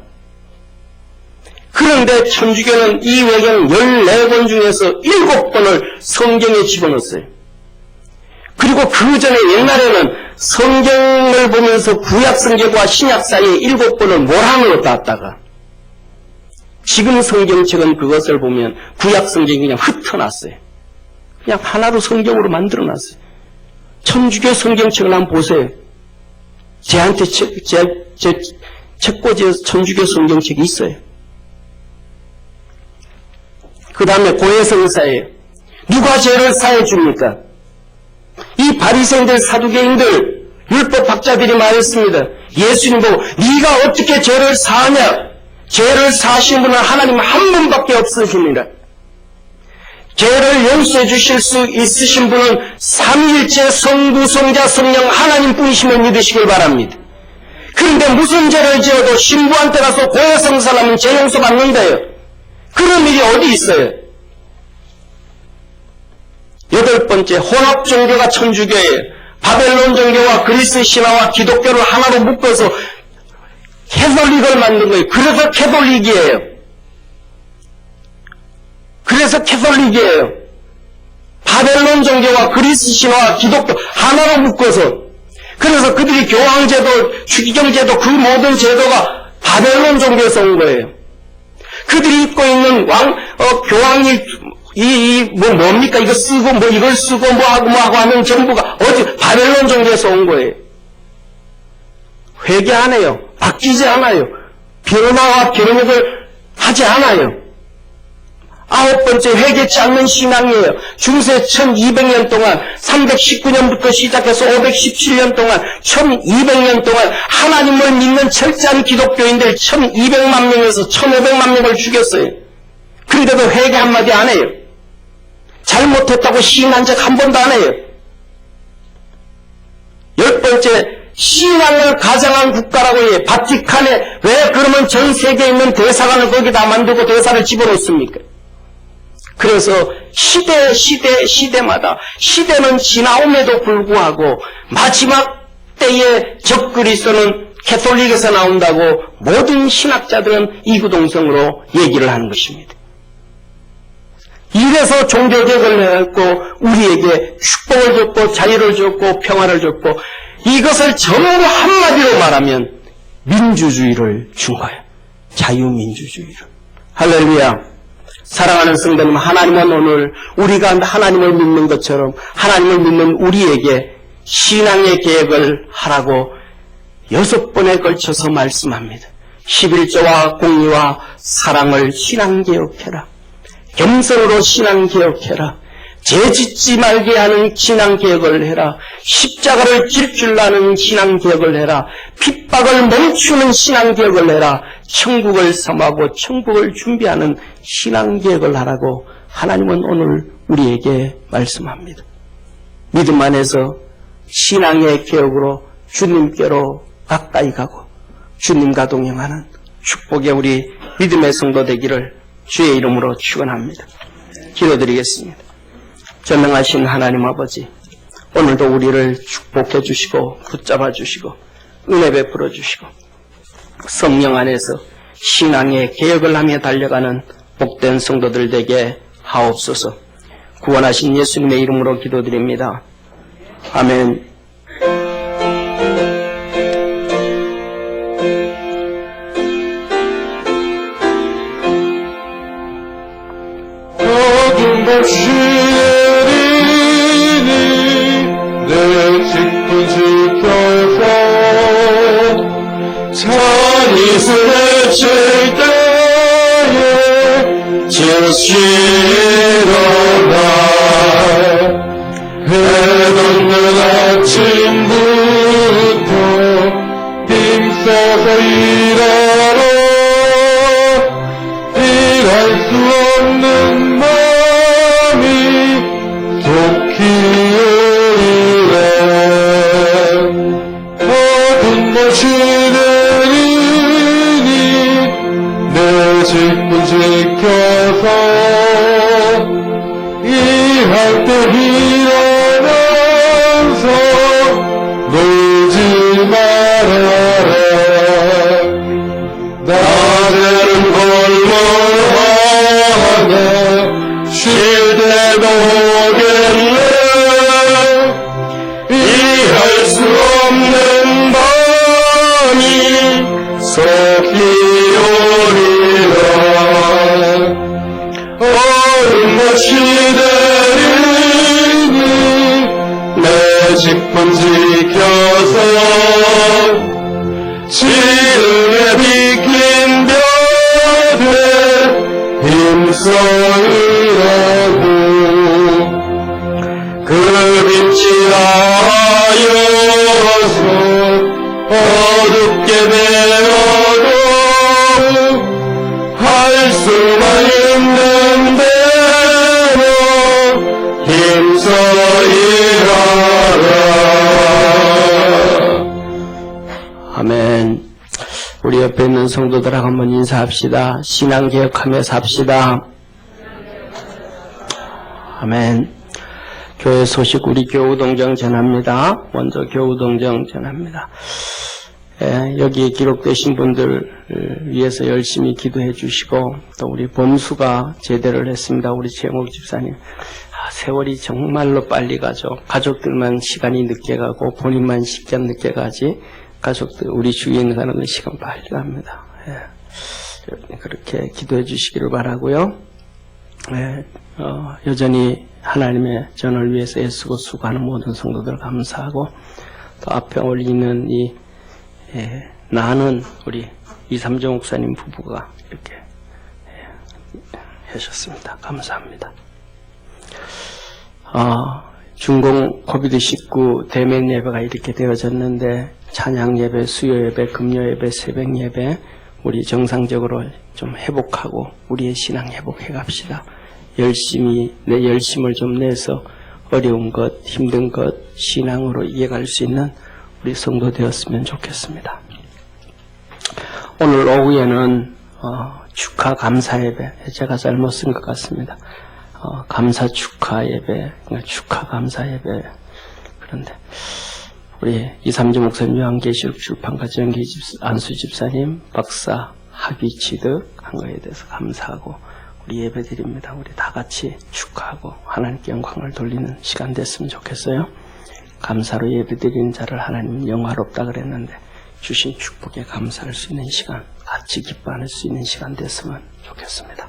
B: 그런데 천주교는 이 외경 14권 중에서 7권을 성경에 집어넣었어요. 그리고 그 전에 옛날에는 성경을 보면서 구약성경과 신약 사이에 7권을 모랑으로 땄다가 지금 성경책은 그것을 보면 구약성경이 그냥 흩어놨어요. 그냥 하나로 성경으로 만들어놨어요. 천주교 성경책을 한번 보세요. 제한테 제 책꽂이에서 천주교 성경책이 있어요. 그 다음에 고해성사예요. 누가 죄를 사해줍니까? 이 바리새인들, 사두개인들, 율법학자들이 말했습니다. 예수님 보고 네가 어떻게 죄를 사하냐? 죄를 사하신 분은 하나님 한 분밖에 없으십니다. 죄를 용서해 주실 수 있으신 분은 삼위일체 성부, 성자, 성령 하나님 뿐이심을 믿으시길 바랍니다. 그런데 무슨 죄를 지어도 신부한테 가서 고해성사하면 죄 용서 받는데요. 그런 일이 어디 있어요? 8번째, 혼합 종교가 천주교예요. 바벨론 종교와 그리스 신화와 기독교를 하나로 묶어서 캐톨릭을 만든 거예요. 그래서 캐톨릭이에요. 바벨론 종교와 그리스 신화와 기독교 하나로 묶어서, 그래서 그들이 교황제도, 추기경제도, 그 모든 제도가 바벨론 종교에서 온 거예요. 그들이 입고 있는 교황이 뭡니까? 이거 쓰고, 이걸 쓰고, 하고 하는 정부가 어디 바벨론 종교에서 온 거예요. 회개 안 해요. 바뀌지 않아요. 변화와 변혁을 하지 않아요. 9번째, 회개치 않는 신앙이에요. 중세 1200년 동안, 319년부터 시작해서 517년 동안, 1200년 동안 하나님을 믿는 철저한 기독교인들 1200만 명에서 1500만 명을 죽였어요. 그런데도 회개 한마디 안 해요. 잘못했다고 시인한 적 한 번도 안 해요. 10번째, 신앙을 가장한 국가라고 해요. 바티칸에 왜 그러면 전 세계에 있는 대사관을 거기다 만들고 대사를 집어넣습니까? 그래서 시대마다 시대는 지나옴에도 불구하고 마지막 때의 적그리스도는 캐톨릭에서 나온다고 모든 신학자들은 이구동성으로 얘기를 하는 것입니다. 이래서 종교개혁을 했고 우리에게 축복을 줬고 자유를 줬고 평화를 줬고 이것을 전부 한마디로 말하면 민주주의를 준 거예요. 자유민주주의를. 할렐루야. 사랑하는 성도님, 하나님은 오늘 우리가 하나님을 믿는 것처럼 하나님을 믿는 우리에게 신앙의 계획을 하라고 6번에 걸쳐서 말씀합니다. 11조와 공의와 사랑을 신앙개혁해라. 겸손으로 신앙개혁해라. 죄짓지 말게 하는 신앙개혁을 해라. 십자가를 질 줄 아는 신앙개혁을 해라. 핍박을 멈추는 신앙개혁을 해라. 천국을 섬하고 천국을 준비하는 신앙개혁을 하라고 하나님은 오늘 우리에게 말씀합니다. 믿음 안에서 신앙의 개혁으로 주님께로 가까이 가고 주님과 동행하는 축복의 우리 믿음의 성도 되기를 주의 이름으로 축원합니다. 기도드리겠습니다. 전능하신 하나님 아버지, 오늘도 우리를 축복해 주시고 붙잡아 주시고 은혜 베풀어 주시고 성령 안에서 신앙의 개혁을 하며 달려가는 복된 성도들 되게 하옵소서. 구원하신 예수님의 이름으로 기도드립니다. 아멘.
C: 어둠 없이 내리니 내 직분 지켜서 찬이 스칠 때에 즉시 일어나 해 돋는 아침부터 힘써서 일하러 일할 수 없는 마음이 속히 오리라. 어둠 못이 내리니 내 직분 지켜서 일할 때 일어나서 놀지 말아라. 낮에는 홀로하네 쉴 때도 오겠네. 이해할 수 없는 밤이 속히 오리라. 어둠같이 내리니 내 직분 지켜서 지름에 비킨 볕에 힘써 일하고 그 빛이 하여서 어둡게 되어도 할 수만 있는 대로 힘써 일하라.
B: 아멘. 우리 옆에 있는 성도들하고 한번 인사합시다. 신앙 개혁하며 삽시다. 아멘. 교회 소식 우리 교우동정 전합니다. 먼저 교우동정 전합니다. 여기 기록되신 분들 위해서 열심히 기도해 주시고 또 우리 범수가 제대를 했습니다. 우리 최영옥 집사님. 세월이 정말로 빨리 가죠. 가족들만 시간이 늦게 가고 본인만 시간 늦게 가지 가족들 우리 주위에 있는 사람들 시간 빨리 갑니다. 그렇게 기도해 주시기를 바라고요. 여전히 하나님의 전을 위해서 애쓰고 수고하는 모든 성도들 감사하고 또 앞에 올리는 이 나는 우리 이삼정 목사님 부부가 이렇게 하셨습니다. 감사합니다. 중공 코비드19 대면 예배가 이렇게 되어졌는데 찬양 예배, 수요 예배, 금요 예배, 새벽 예배 우리 정상적으로 좀 회복하고 우리의 신앙 회복해 갑시다. 열심히 내 열심을 좀 내서 어려운 것, 힘든 것 신앙으로 이해갈 수 있는 우리 성도 되었으면 좋겠습니다. 오늘 오후에는 축하 감사 예배, 제가 잘못 쓴 것 같습니다. 감사 축하 예배, 축하 감사 예배. 그런데 우리 이삼주 목사님 요한계시록 출판과 안수 집사님 박사 학위 취득한 거에 대해서 감사하고 우리 예배 드립니다. 우리 다 같이 축하하고 하나님께 영광을 돌리는 시간 됐으면 좋겠어요. 감사로 예배 드리는 자를 하나님은 영화롭다 그랬는데 주신 축복에 감사할 수 있는 시간, 같이 기뻐할 수 있는 시간 됐으면 좋겠습니다.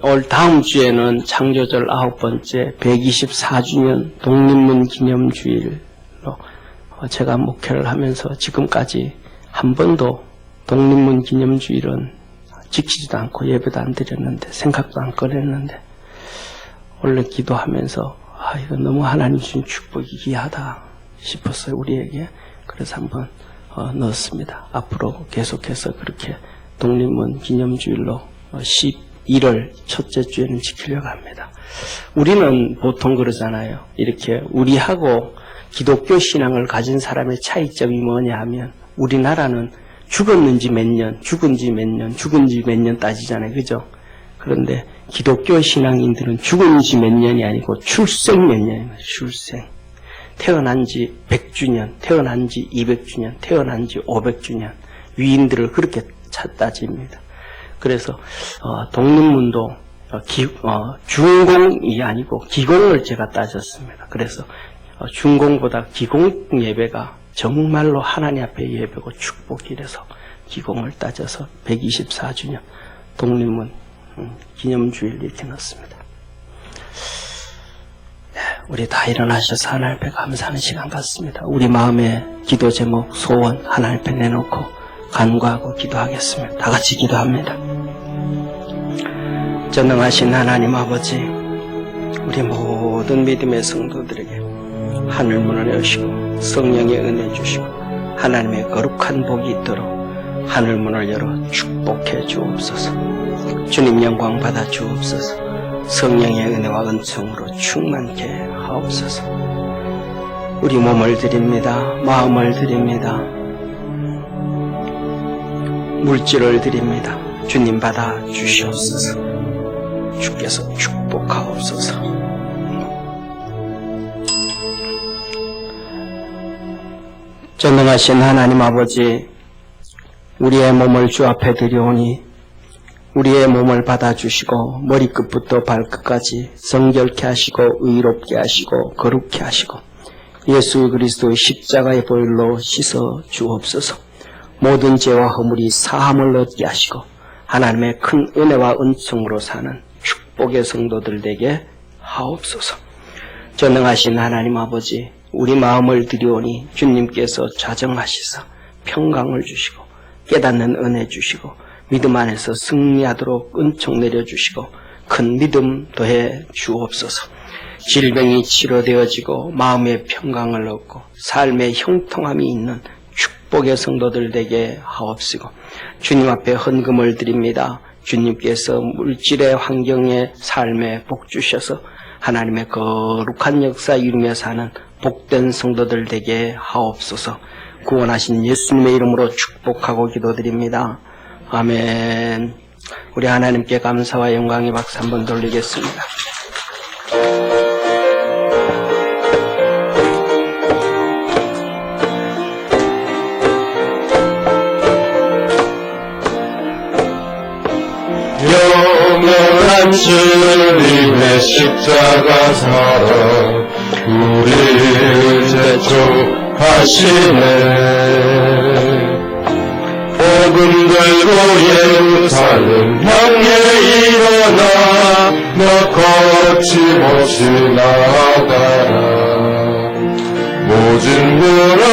B: 올 다음 주에는 창조절 9번째 124주년 독립문 기념주일로 제가 목회를 하면서 지금까지 한 번도 독립문 기념주일은 지키지도 않고 예배도 안 드렸는데 생각도 안 꺼냈는데 원래 기도하면서 이거 너무 하나님 주신 축복이 귀하다 싶었어요. 우리에게. 그래서 한번 넣었습니다. 앞으로 계속해서 그렇게 독립문 기념주일로 11월 첫째 주에는 지키려고 합니다. 우리는 보통 그러잖아요. 이렇게 우리하고 기독교 신앙을 가진 사람의 차이점이 뭐냐 하면 우리나라는 죽었는지 몇 년, 죽은지 몇 년, 죽은지 몇 년 따지잖아요. 그죠? 그런데 기독교 신앙인들은 죽은지 몇 년이 아니고 출생 몇 년입니다. 출생. 태어난 지 100주년, 태어난 지 200주년, 태어난 지 500주년. 위인들을 그렇게 따집니다. 그래서 독립문도 준공이 아니고 기공을 제가 따졌습니다. 그래서 준공보다 기공 예배가 정말로 하나님 앞에 예배고 축복이라서 기공을 따져서 124주년 독립문 기념주일 이렇게 넣었습니다. 우리 다 일어나셔서 하나님 앞에 감사하는 시간 같습니다. 우리 마음의 기도 제목, 소원 하나님 앞에 내놓고 간구하고 기도하겠습니다. 다 같이 기도합니다. 전능하신 하나님 아버지, 우리 모든 믿음의 성도들에게 하늘 문을 여시고 성령의 은혜 주시고 하나님의 거룩한 복이 있도록 하늘 문을 열어 축복해 주옵소서. 주님 영광 받아 주옵소서. 성령의 은혜와 은총으로 충만케 하옵소서. 우리 몸을 드립니다. 마음을 드립니다. 물질을 드립니다. 주님 받아 주시옵소서. 주께서 축복하옵소서. 전능하신 하나님 아버지, 우리의 몸을 주 앞에 드려오니 우리의 몸을 받아주시고 머리끝부터 발끝까지 성결케 하시고 의롭게 하시고 거룩케 하시고 예수 그리스도의 십자가의 보혈로 씻어 주옵소서. 모든 죄와 허물이 사함을 얻게 하시고 하나님의 큰 은혜와 은총으로 사는 축복의 성도들 되게 하옵소서. 전능하신 하나님 아버지, 우리 마음을 드리오니 주님께서 좌정하시사 평강을 주시고 깨닫는 은혜 주시고 믿음 안에서 승리하도록 은총 내려주시고 큰 믿음 더해 주옵소서. 질병이 치료되어지고 마음의 평강을 얻고 삶의 형통함이 있는 축복의 성도들 되게 하옵시고 주님 앞에 헌금을 드립니다. 주님께서 물질의 환경에 삶에 복 주셔서 하나님의 거룩한 역사 이루며 사는 복된 성도들 되게 하옵소서. 구원하신 예수님의 이름으로 축복하고 기도드립니다. 아멘. 우리 하나님께 감사와 영광의 박수 한번 돌리겠습니다.
C: 영원한 주님의 십자가 사랑 우리를 제촉하시네. 복음 들고 예루살렘 향해 일어나 너 거침없이 나아가라. 모진 그런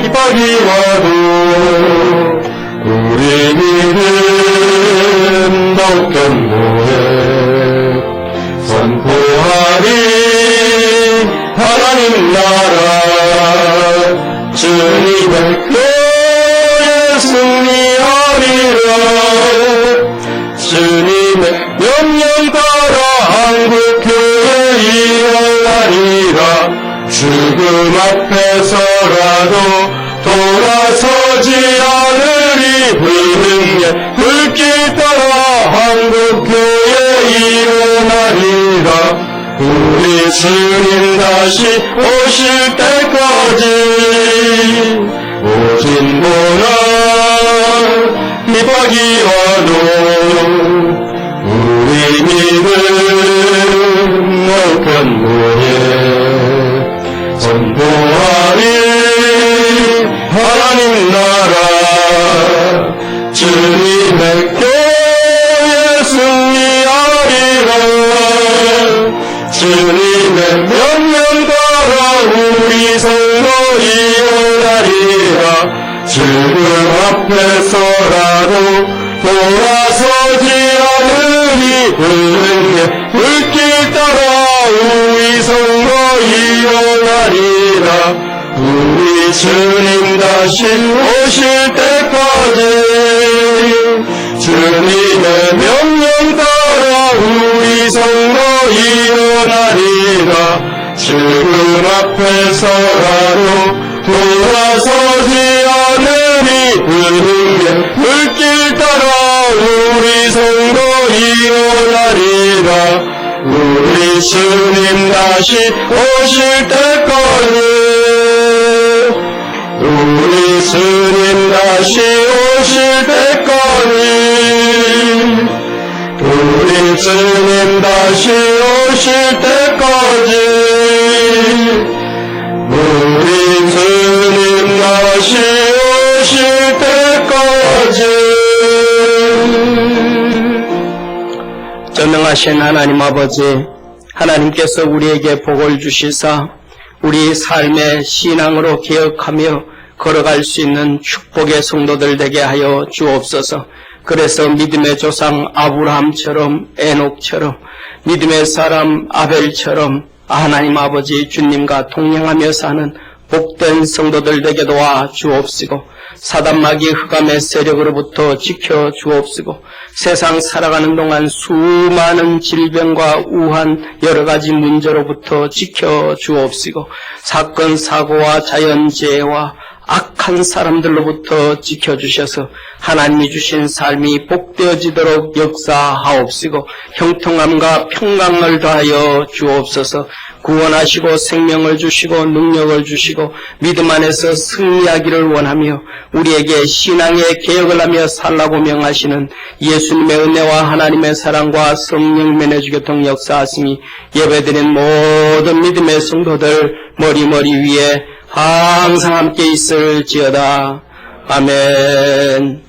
C: 핍박이 와도 우리 믿음 더욱 견고해 선포하리. 하나님 나라 주님의 승리하리라. 주님의 명령 따라 한국교회 일어나리라. 죽음 앞에서라도 돌아서지 않으리. 불능의 불길 따라 한국교회 일어나리라. 우리 주님 다시 오실 때까지 오진 보라. 핍박이 와도 우리 믿음 견고해 선포하리. 하나님 나라 주님의 교회 승리하리라. 주님의 명령 따라 우리 성도 일어나리라. 죽음 앞에서라도 돌아서지 않으리. 불능의 불길 따라 우리 성도 일어나리라. 우리 주님 다시 오실 때까지 주님의 명령 따라 우리 성도 일어나리라. 죽음 앞에서라도 돌아서지 않으리. 불능의 불길 따라 우리 성도 일어나리라. 우리 주님 다시 오실 때까지 우리 주님 다시 오실 때까지
B: 우리 주님 다시 오실 때까지 우리 주님 다시 오실 때까지 전능하신 하나님 아버지, 하나님께서 우리에게 복을 주시사 우리 삶의 신앙으로 기억하며 걸어갈 수 있는 축복의 성도들 되게 하여 주옵소서. 그래서 믿음의 조상 아브라함처럼, 에녹처럼, 믿음의 사람 아벨처럼 하나님 아버지 주님과 동행하며 사는 복된 성도들 되게 도와 주옵시고, 사단마귀 흑암의 세력으로부터 지켜 주옵시고, 세상 살아가는 동안 수많은 질병과 우한 여러 가지 문제로부터 지켜 주옵시고, 사건 사고와 자연재해와 악한 사람들로부터 지켜주셔서 하나님이 주신 삶이 복되어지도록 역사하옵시고, 형통함과 평강을 더하여 주옵소서. 구원하시고 생명을 주시고 능력을 주시고 믿음 안에서 승리하기를 원하며 우리에게 신앙의 개혁을 하며 살라고 명하시는 예수님의 은혜와 하나님의 사랑과 성령 면회주교통 역사하심이 예배드린 모든 믿음의 성도들 머리 위에 항상 함께 있을지어다. 아멘.